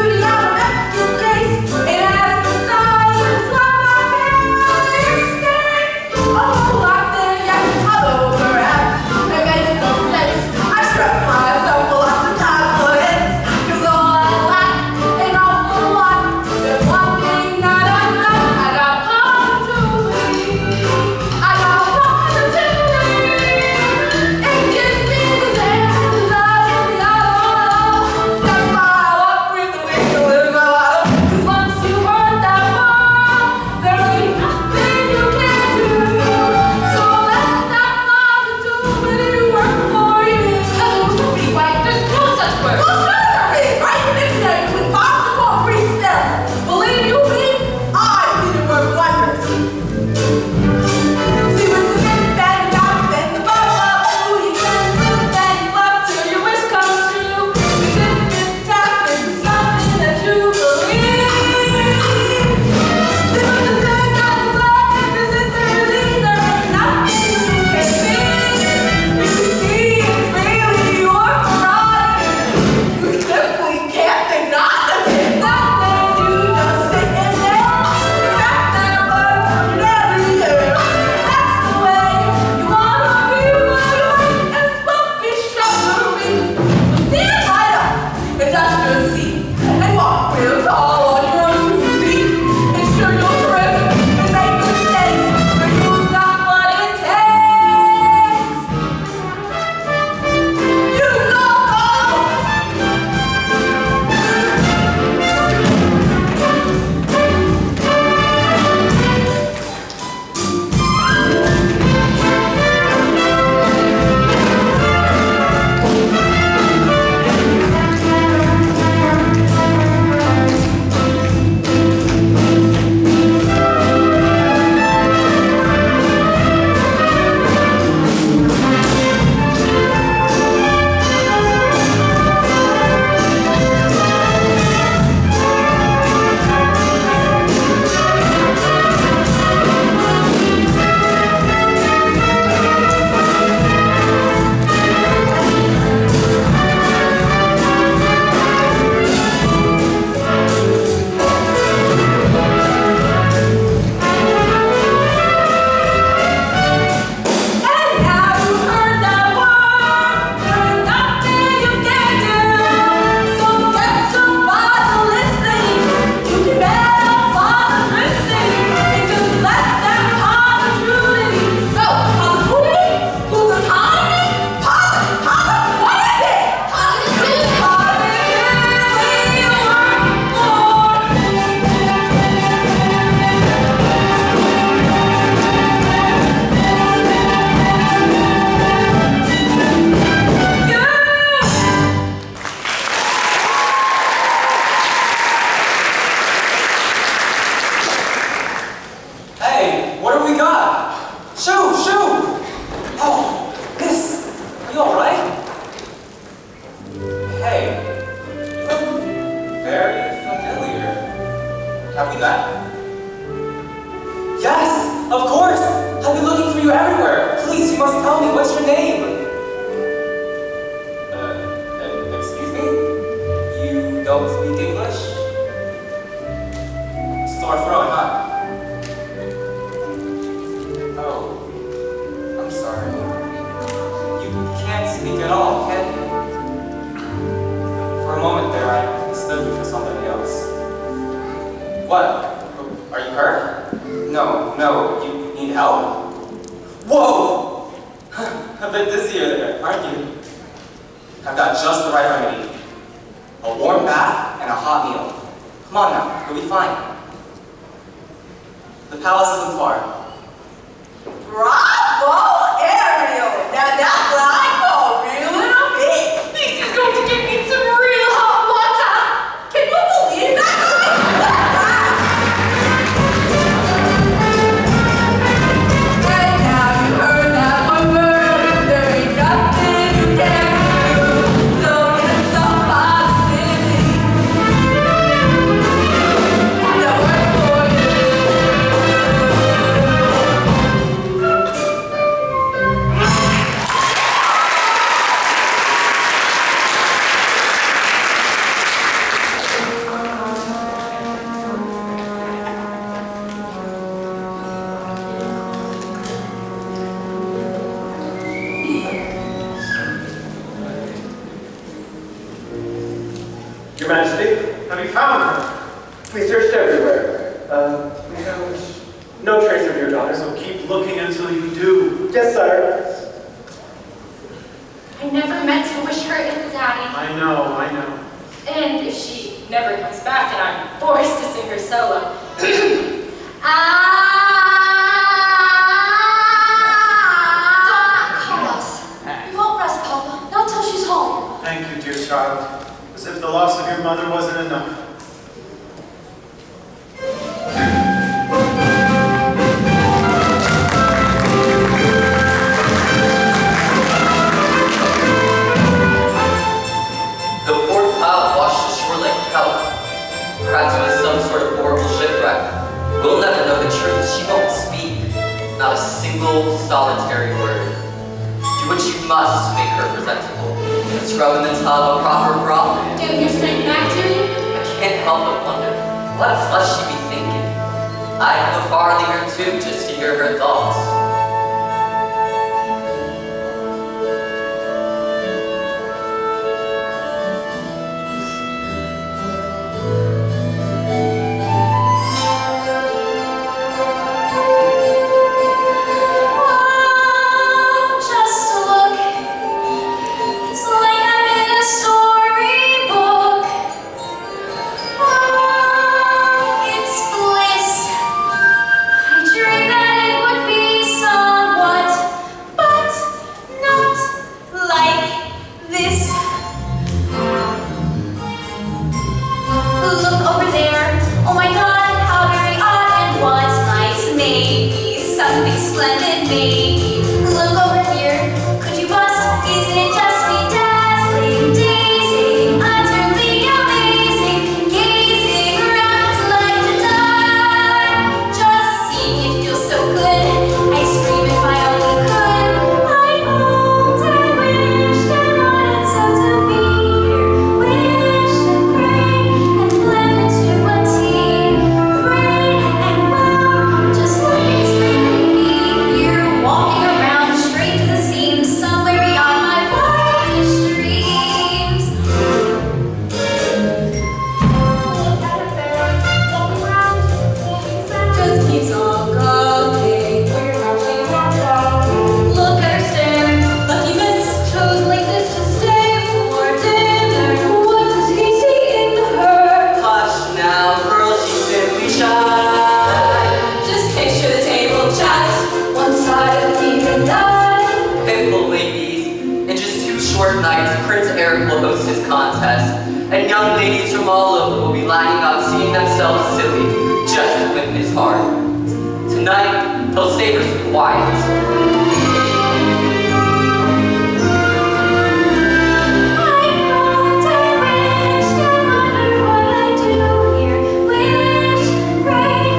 that. Yes, of course! I've been looking for you everywhere. Please, you must tell me, what's your name? Excuse me? You don't speak English? Sore throat, huh? Oh, I'm sorry. You can't speak at all, can you? For a moment there, I mistook you for somebody else. What? Are you hurt? No, you need help? Whoa! A bit dizzier there, aren't you? I've got just the right remedy. A warm bath and a hot meal. Come on now, you'll be fine. The palace isn't far. Bravo, Ariel! Now that's what I call real little big. This is going to give me some real hot water. Can you believe that? And now you heard that one word. There ain't nothing you can do. So get some positivity. That works for you. Your Majesty, have you found her? We searched everywhere. We found no trace of your daughter. So keep looking until you do. Yes, sire. I never meant to wish her ill, Daddy. I know. And if she never comes back and I'm forced to sing her solo. Don't call us. We won't rest, Papa. Not till she's home. Thank you, dear child. As if the loss of your mother wasn't enough. The poor cloud washed ashore like kelp. Perhaps it was some sort of horrible shipwreck. We'll never know the truth. She won't speak. Not a single solitary word. Do what you must to make her presentable. Scrub in the tub a proper froth. Give your strength back to you. I can't help but wonder, what must she be thinking? I'd go farther or two just to hear her thoughts. Just look. It's like I'm in a storybook. Oh, it's bliss. I dreamed that it would be somewhat, but not like this. Look over there. Oh my God, how very odd and what might maybe something splendid maybe. Look over here. Could you bust? Isn't it just me dazzling, dazing, utterly amazing, gazing around like to die? Just seeing it feels so good. I scream if I only could. I hoped and wished and wanted so to be here. Wished and prayed and planned to a T. Prayed and wow, just like it's really me here, walking around straight to the seams, somewhere beyond my wildest dreams. Look at her there, walk around, Just keeps on going. Weird how she's on going. Look at her stare. Lucky miss chose like this to stay for dinner. What does he see in her? Hush now, girl, she's simply shy. Just picture the table chat. One side of the even night. Pitiful ladies, in just 2 short nights, Prince Eric will host his contest, and young ladies from all over will be lining up, seeing themselves silly, just to win his heart. Tonight, he'll save her some quiet. I hoped and wished and wondered what I'd do here. Wished, prayed,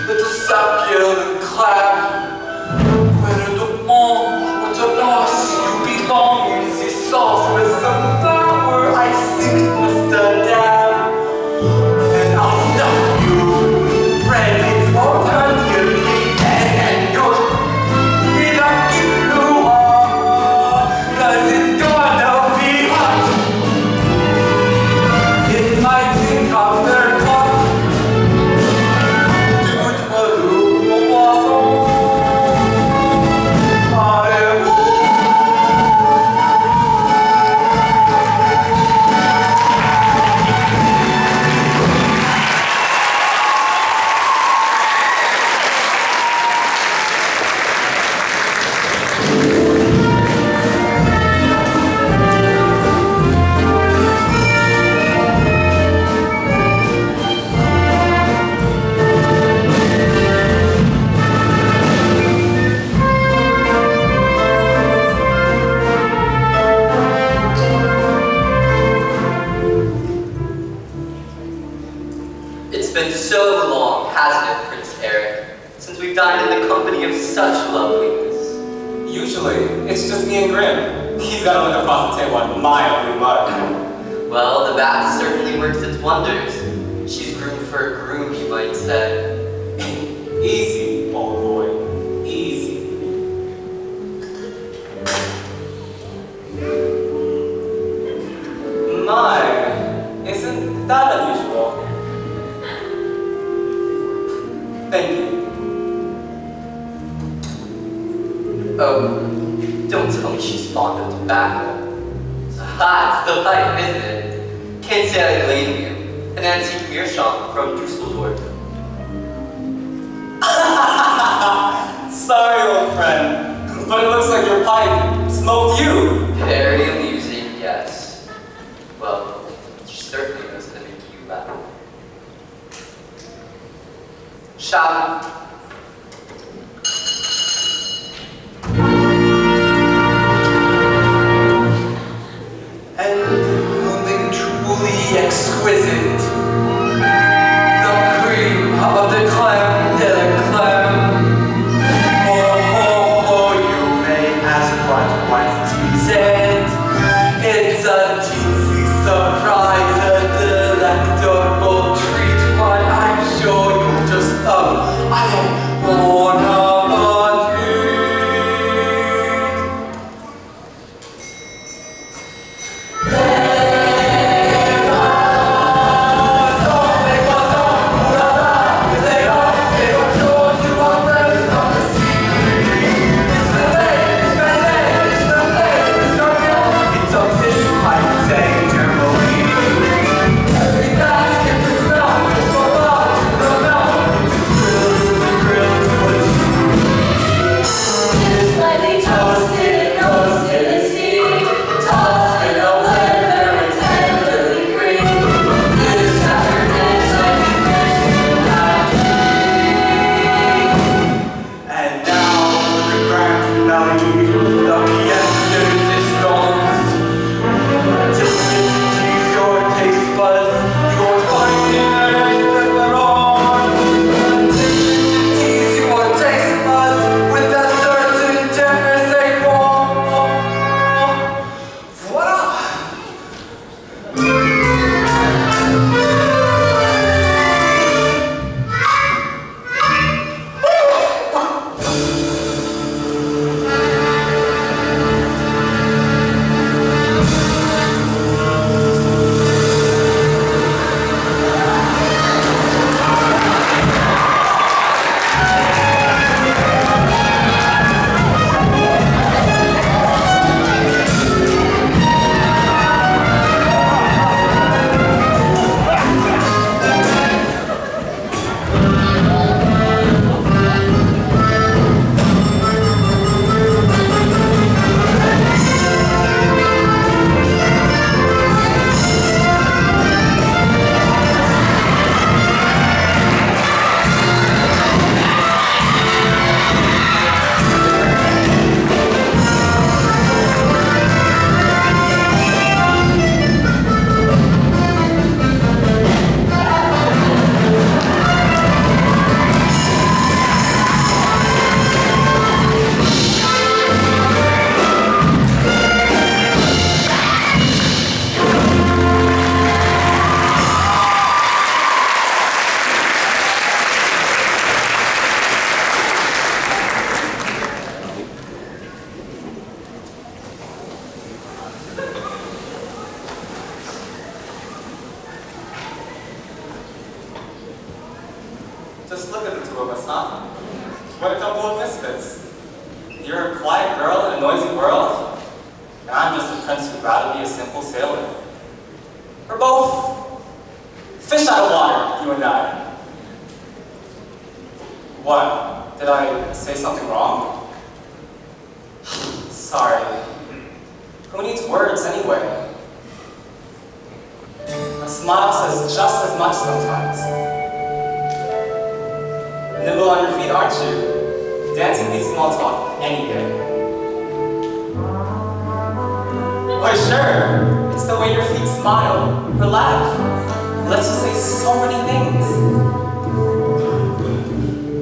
little sapgull and crab. Where the pond, what a loss you belong in this sauce with some flour I think must dam. And I'll stuff you, bread with more time, you'll be dead and yours. It I'll keep you on, 'cause it's gonna be hot. It might think I'm very hot. It's been so long, hasn't it, Prince Eric, since we've dined in the company of such loveliness. Usually, it's just me and Grim. He's got to look across the table at my ugly mug. Well, the bat certainly works its wonders. She's groomed for a groom, you might say. Easy, old boy. Easy. My, isn't that unusual? Thank you. Oh, don't tell me she's fond of tobacco. Aha, it's the pipe, isn't it? Can't say I blame you. An antique meerschaum from Dusseldorf. Sorry, old friend, but it looks like your pipe smoked you. Very amusing, yes. Well, she certainly knows how to make you laugh. Shall we? And something truly exquisite. The cream of the crème de la crème. Oh, ho, ho, you may ask what is it? It's a teensy surprise, a delectable treat, one I'm sure you'll just love. I am Look at the two of us, huh? What a couple of misfits. You're a quiet girl in a noisy world, and I'm just a prince who'd rather be a simple sailor. We're both fish out of water, you and I. What? Did I say something wrong? Sorry. Who needs words anyway? A smile says just as much sometimes. Nimble on your feet, aren't you? Dancing beats small talk any day. Why, sure. It's the way your feet smile or laugh. It lets you say so many things.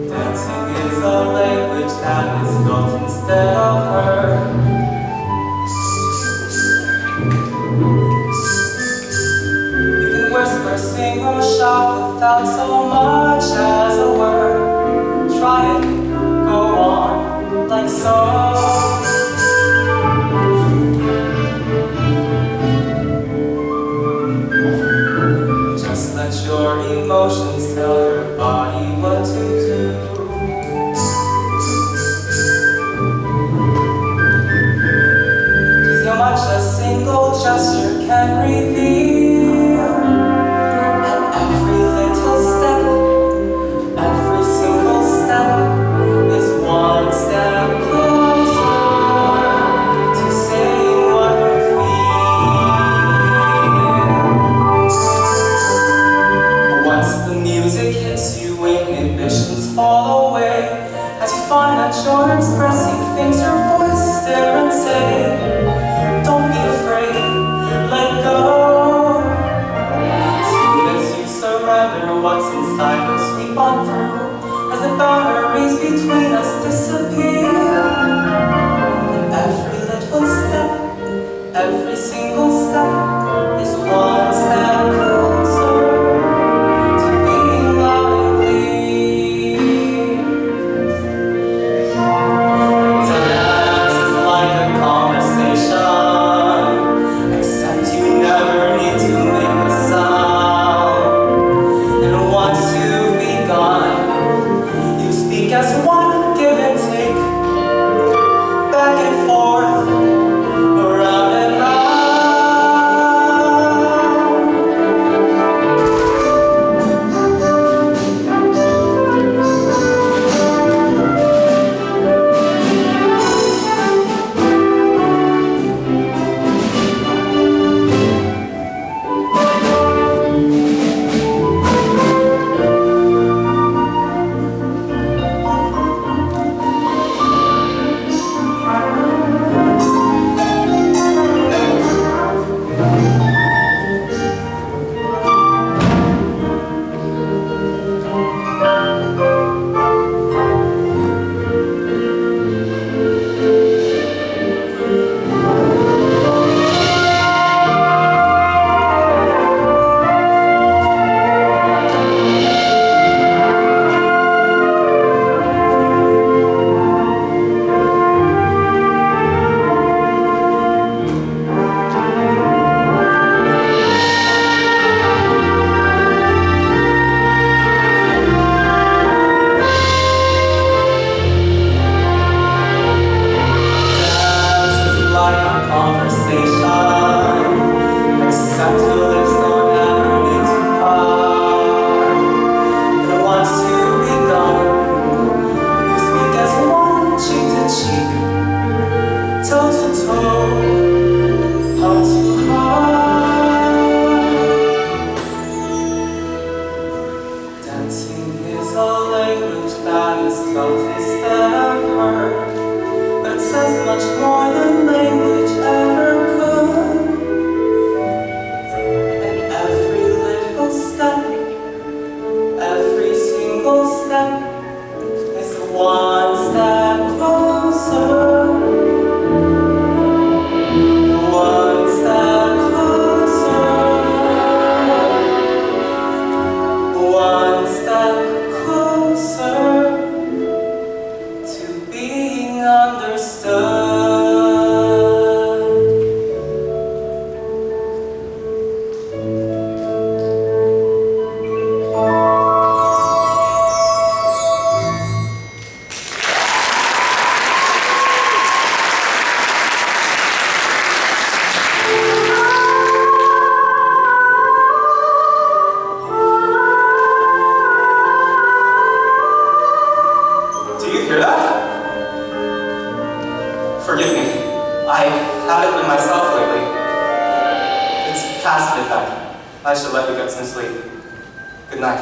Dancing is a language that is built instead of heard. You can whisper, sing, or shout without so much as a word. Try it, go on, like so. Just let your emotions tell your body what to do. Just how much a single gesture can reveal. And every little step, every single step is one step closer to saying what you feel. Once the music hits you, inhibitions fall away. As you find that you're expressing things, your voice stare and say, don't be afraid, let go. Soon as you surrender, what's inside will sweep on through. As the boundaries between us disappear. And every little step, every single step is one step closer to being loud and clear. Dance is like a conversation, except you never need to make a sound. And once you've begun, you speak as one, give and take, back and forth, around and round. Dance is like a conversation, except your lips don't ever need to part. And once you've begun, you speak as one, cheek to cheek, toe to toe, heart to heart. Dancing is a language that is felt instead of heard. But it says much more than language ever could. And every little step, every single step is one step closer. One step closer. One step closer to being understood. I should let you get some sleep. Good night.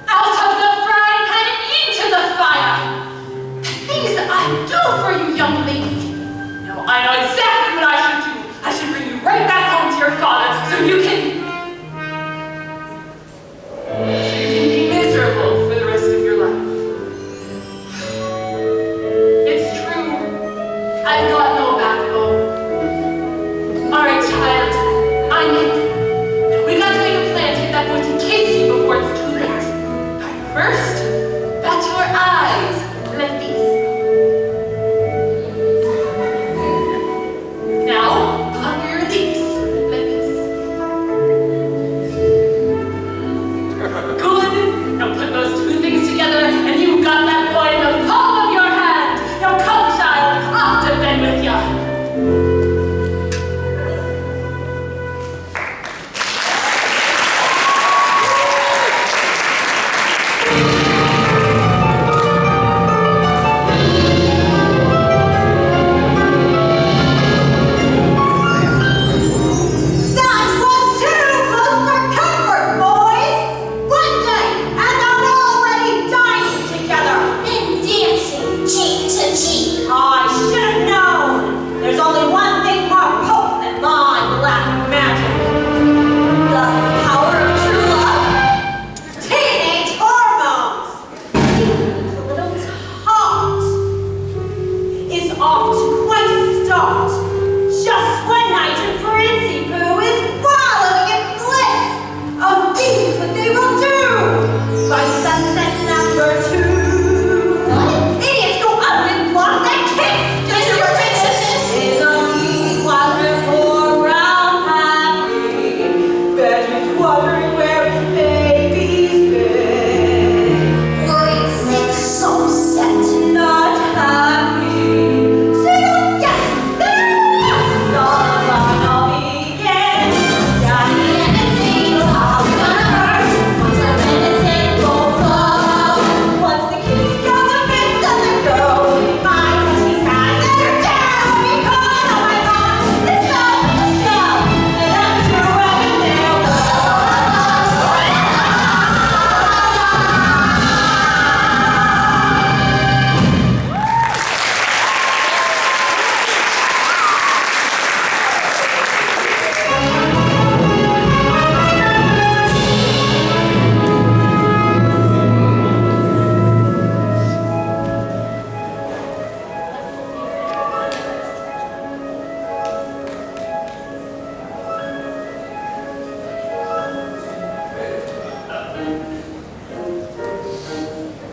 Out of the frying pan and into the fire! The things that I do for you, young lady. Now I know exactly what I should do. I should bring you right back home to your father so you can be miserable for the rest of your life. It's true. I've got no backbone. All right, child. I'm in. We got to make a plan to get that boy to kiss you before it's too late. All right, first, bat your eyes like these. Now, pucker your lips like this. Good. Now put those two things together, and you've got that boy in the palm of your hand. Now come, child, off to bed with ya. That was too close for comfort, boys! One day, and they're already dining together! And dancing cheek to cheek. I should have known! There's only one thing more potent than my black magic. The power of true love? Teenage hormones! This little tot is off to quite a start. Just one night and Princy Pooh is wallowing in bliss of things that they will do by sunset number 2. Idiots go up and block that kiss! Just your princesses. In a easy quadrant for round happy, Betty's wondering where his baby's been. Worried sick, so set. Not happy. Single, yes, there it is. All along I'll begin. Daddy and his angel, how gonna hurt? Once our minutes in full flow. Once the kiss goes a bit, doesn't go. My she's had better down. Because, oh my God, this love is a show. And I'm sure we'll be there.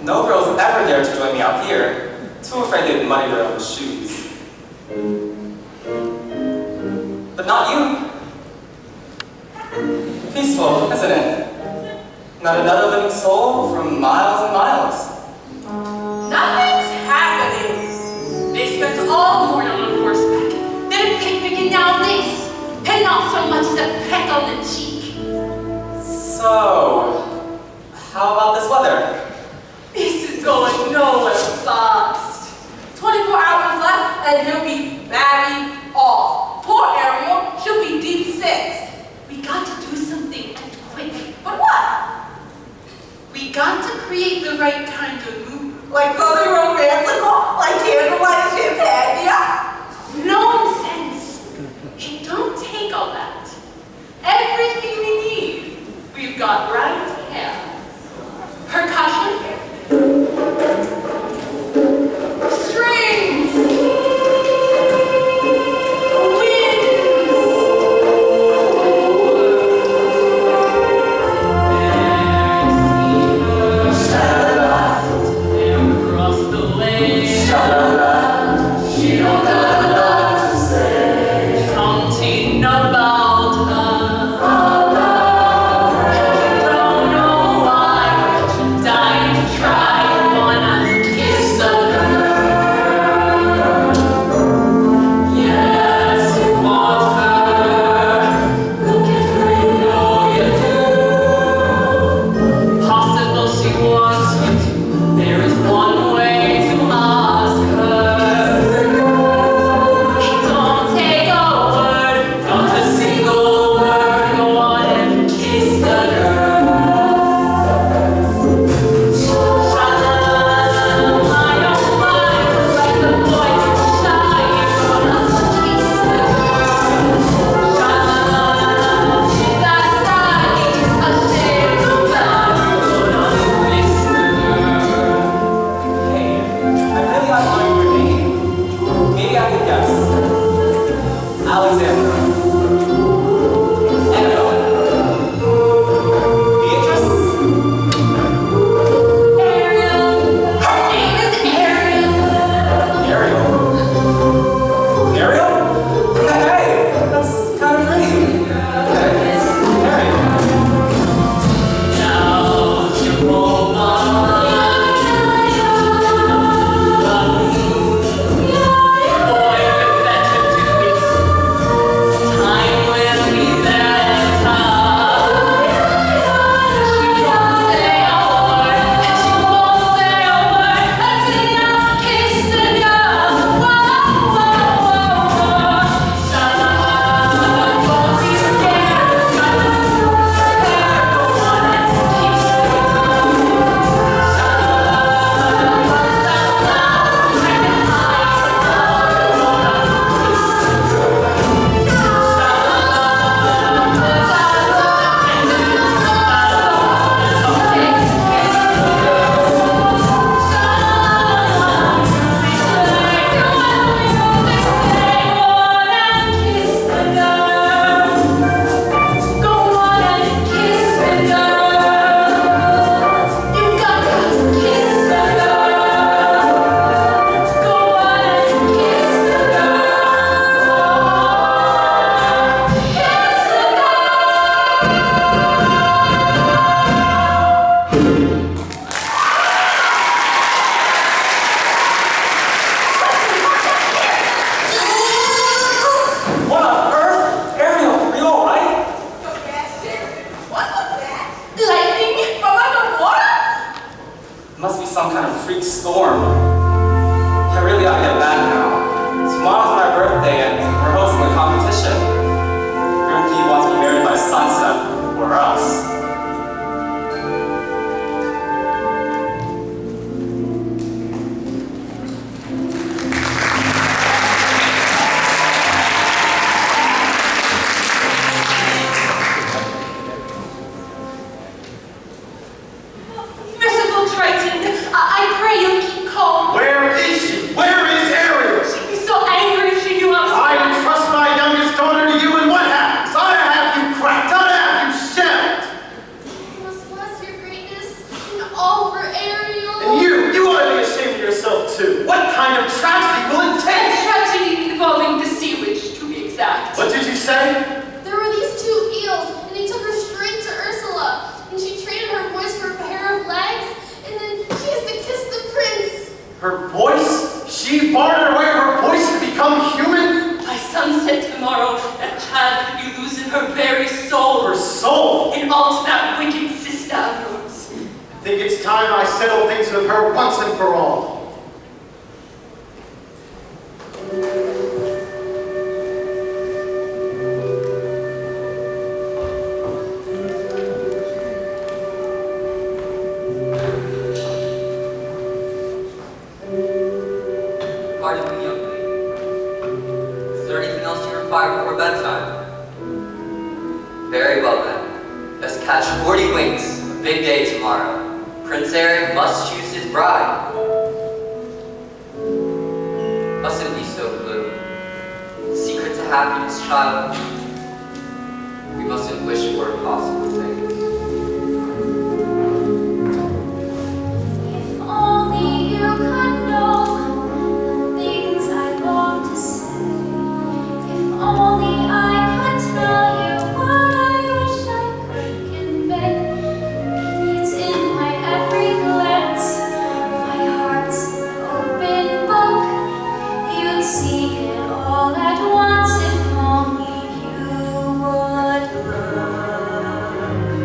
No girls ever dare to join me out here. Too afraid they'd muddy their own shoes. But not you. Peaceful, isn't it? Not another living soul for miles and miles. Nothing's happening. They spent all morning on horseback, then a picnic, and now this, and not so much as a peck on the cheek. So, how about this weather? This is going nowhere fast. 24 hours left, and he'll be married off. Poor Ariel, she'll be deep six. We got to do something and quick. But what? We got to create the right kind of mood. Like something romantical, like candlelight and champagne, yeah? Nonsense! It don't take all that. Everything we need, we've got right here. Percussion, strings, across the lake. She don't got a lot to say. Something about her. Don't know some kind of freak storm. I really ought to get back now. Tomorrow's my birthday and we're hosting a competition. Grimkey wants me married by sunset, or else. Merciful Triton, I pray you'll keep calm. Where is she? Where is Ariel? She'd be so angry if she knew I was I gone. entrust my youngest daughter to you, and what happens? I have you cracked. I have you shelled. You must bless your greatness and all for Ariel. And you ought to be ashamed of yourself too. What kind of tragedy will it A take? tragedy involving the sea witch, to be exact. What did you say? There were these two eels, and they took her straight to Ursula. And she traded her voice for a pair of legs, and then she has to kiss the prince. Her voice? She bartered away her voice to become human? By sunset tomorrow, that child could be losing her very soul. Her soul? And all to that wicked sister of yours. Think it's time I settle things with her once and for all. Pardon me, young lady. Is there anything else you require before bedtime? Very well then. Let's catch 40 winks. A big day tomorrow. Prince Eric must choose his bride. Mustn't be so blue. The secret to happiness, child. We mustn't wish for impossible things. If only you could know the things I long to say. If only I could tell you what I wish I could convey. It's in my every glance, my heart's an open book. You'd see it all at once if only you would look.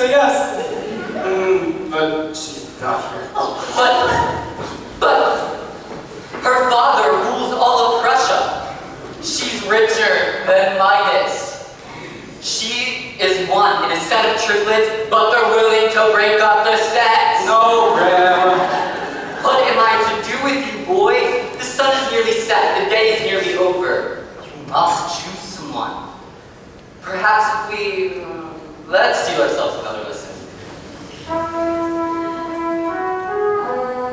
say yes. But she's not here. But her father rules all of Prussia. She's richer than Midas. She is one in a set of triplets, but they're willing to break up the sets. No, Graham. What am I to do with you, boy? The sun is nearly set. The day is nearly over. You must choose someone. Perhaps if we... let's steal ourselves another listen.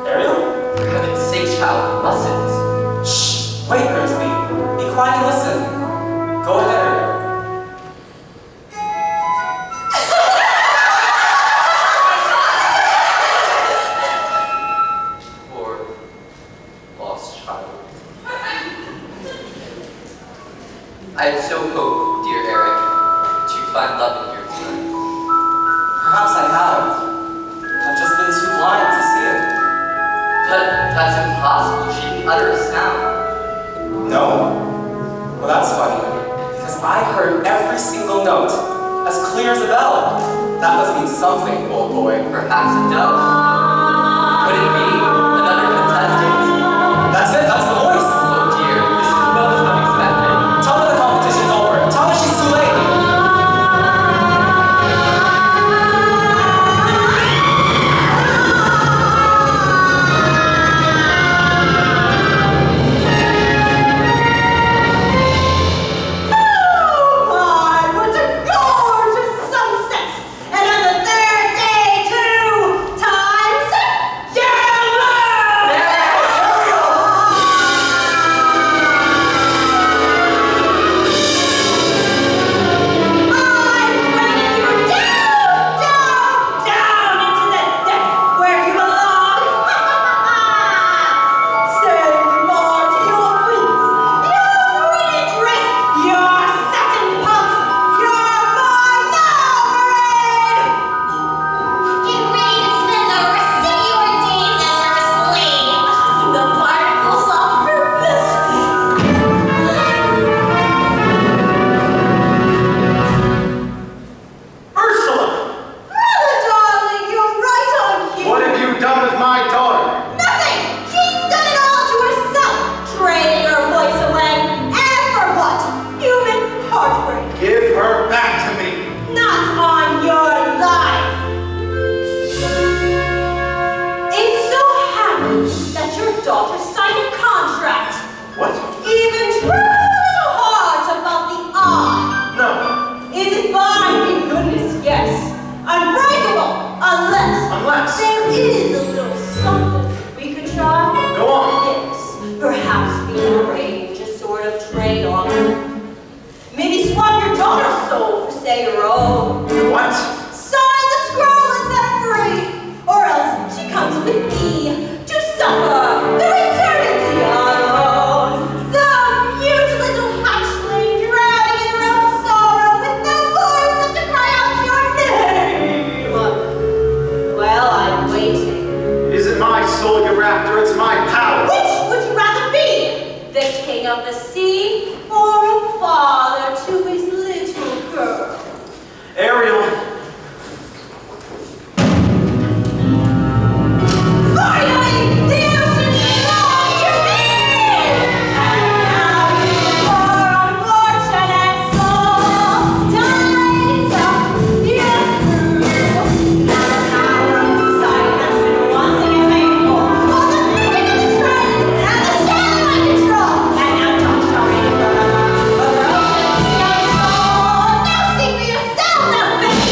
Ariel? For heaven's sake, child, you mustn't. Shh! Wait, Grimsby. Be quiet and listen. Go ahead, Ariel. Poor lost child. I had so hoped, dear Eric, to find love in here tonight. Perhaps I have. I've just been too blind to see it. But that's impossible. She didn't utter a sound. No? Well, that's funny. Because I heard every single note, as clear as a bell. That must mean something, old boy. Perhaps it does. Could it be another contestant? That's it, that's the voice. Oh dear, this is most unexpected. Tell her the competition's over. Tell her she's too late. What a gorgeous sunset! And on the third day, too, time's yellow! I'm bringing you down, down, down into the depths where you belong. Say goodbye to your wings, your pretty dress, your satin pumps. You're mine now, Mermaid! Get ready to spend the rest of your days as her slave. The particles of her Ursula! Brother, darling, you're right on cue. What have you done with my daughter? Nothing! She's done it all to herself, trading her voice away. And for what? Human heartbreak. Give her back to me. Not on your life. It so happens that your daughter signed a contract. What? Even true little heart about the eye. No. Is it binding? Goodness, yes. Unbreakable, unless there is a little something we could try. Go on. Yes, perhaps we can arrange a sort of trade-off. Maybe swap your daughter's soul for, say, your own. What? Sign the scroll and set her free, or else she comes with me to suffer the eternity alone. The cute little hatchling drowning in her own sorrow with no voice left to cry out your name. Well, I'm waiting. It isn't my soul you're after, it's my power. Which would you rather be? The king of the sea, or a father to his little girl? Ariel, Finally, the ocean belonged to me! And now you poor unfortunate soul dies of you. Now the power of sight has been once again made whole. All the thinking of the trend and the shadow I control. And now don't show me further. Over ocean's young soul. Now see for yourself, now bitch!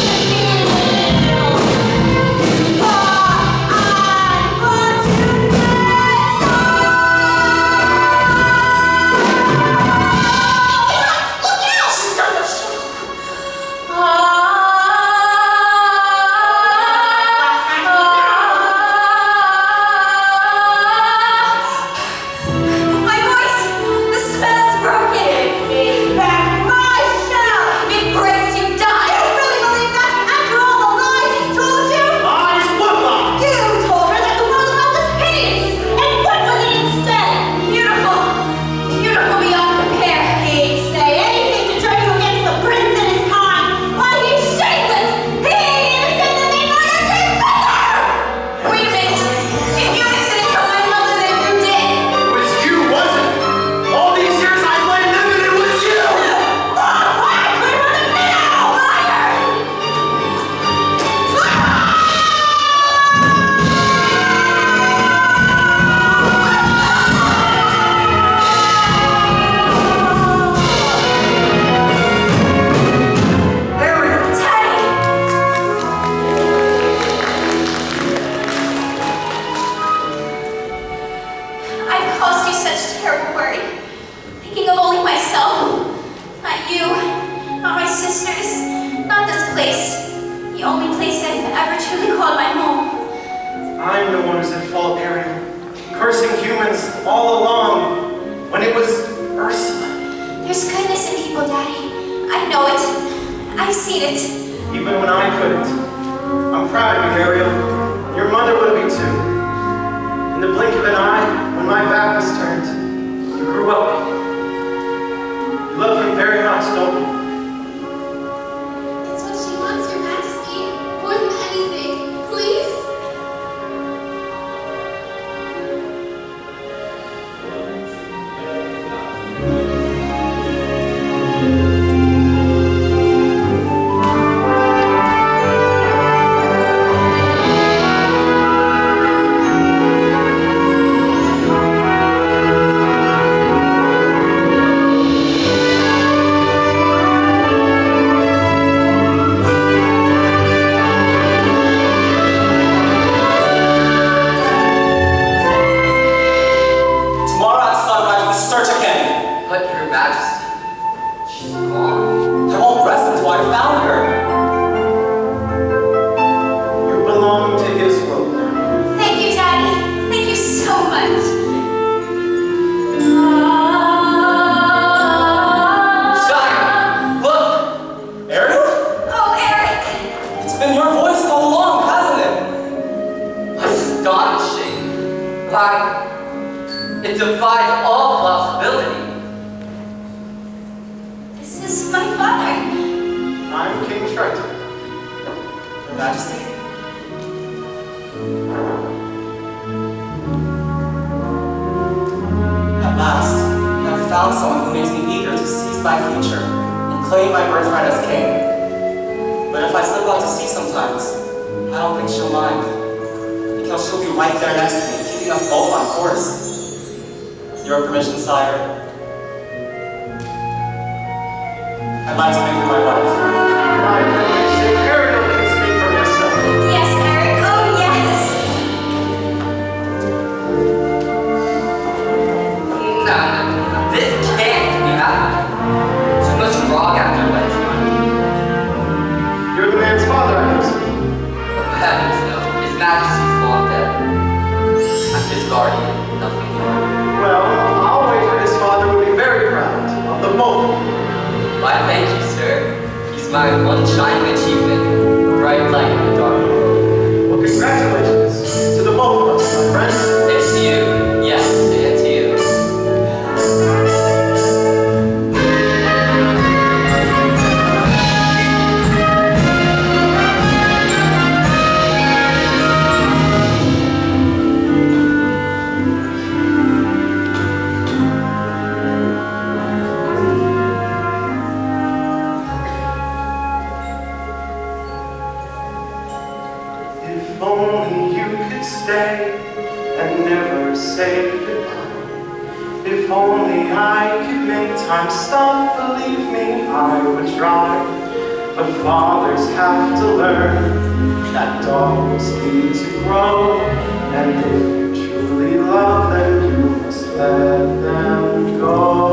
I'm the one who's at fault, Ariel. Cursing humans all along when it was Ursula. There's goodness in people, Daddy. I know it. I've seen it. Even when I couldn't. I'm proud of you, Ariel. Your mother would be too. In the blink of an eye, when my back was turned, you grew up. You love him very much, don't you? It's what she wants, Your Majesty. More than anything. Please? Tomorrow at sunrise, we search again. But Your Majesty, she's gone. I won't rest until I found her. You belong to his world now. Thank you, Daddy. Thank you so much. Sire, look! Ariel? Oh, Eric. It's been your voice all along, hasn't it? Astonishing. Why, it defies all possibility. This is my father. I'm King Triton. Your Majesty? At last, I have found someone who makes me eager to seize my future and claim my birthright as king. But if I slip out to sea sometimes, I don't think she'll mind. Because she'll be right there next to me, keeping us both on course. Your permission, sire? I'd like to make her my wife. My permission, Ariel can speak for herself. Yes, Eric. Oh, yes. No, this can't be happening. Too much grog after bedtime. You're the man's father, I presume. Heavens no, His Majesty's long dead. I'm his guardian, nothing more. Well, I'll wager his father would be very proud of the both of you. Why, thank you, sir. He's my one shining achievement. A bright light in the dark world. Well, congratulations to the both of us, my friend. And to you, yes, and to you. If only you could stay and never say goodbye. If only I could make time stop, believe me, I would try. But fathers have to learn that dogs need to grow. And if you truly love them, you must let them go.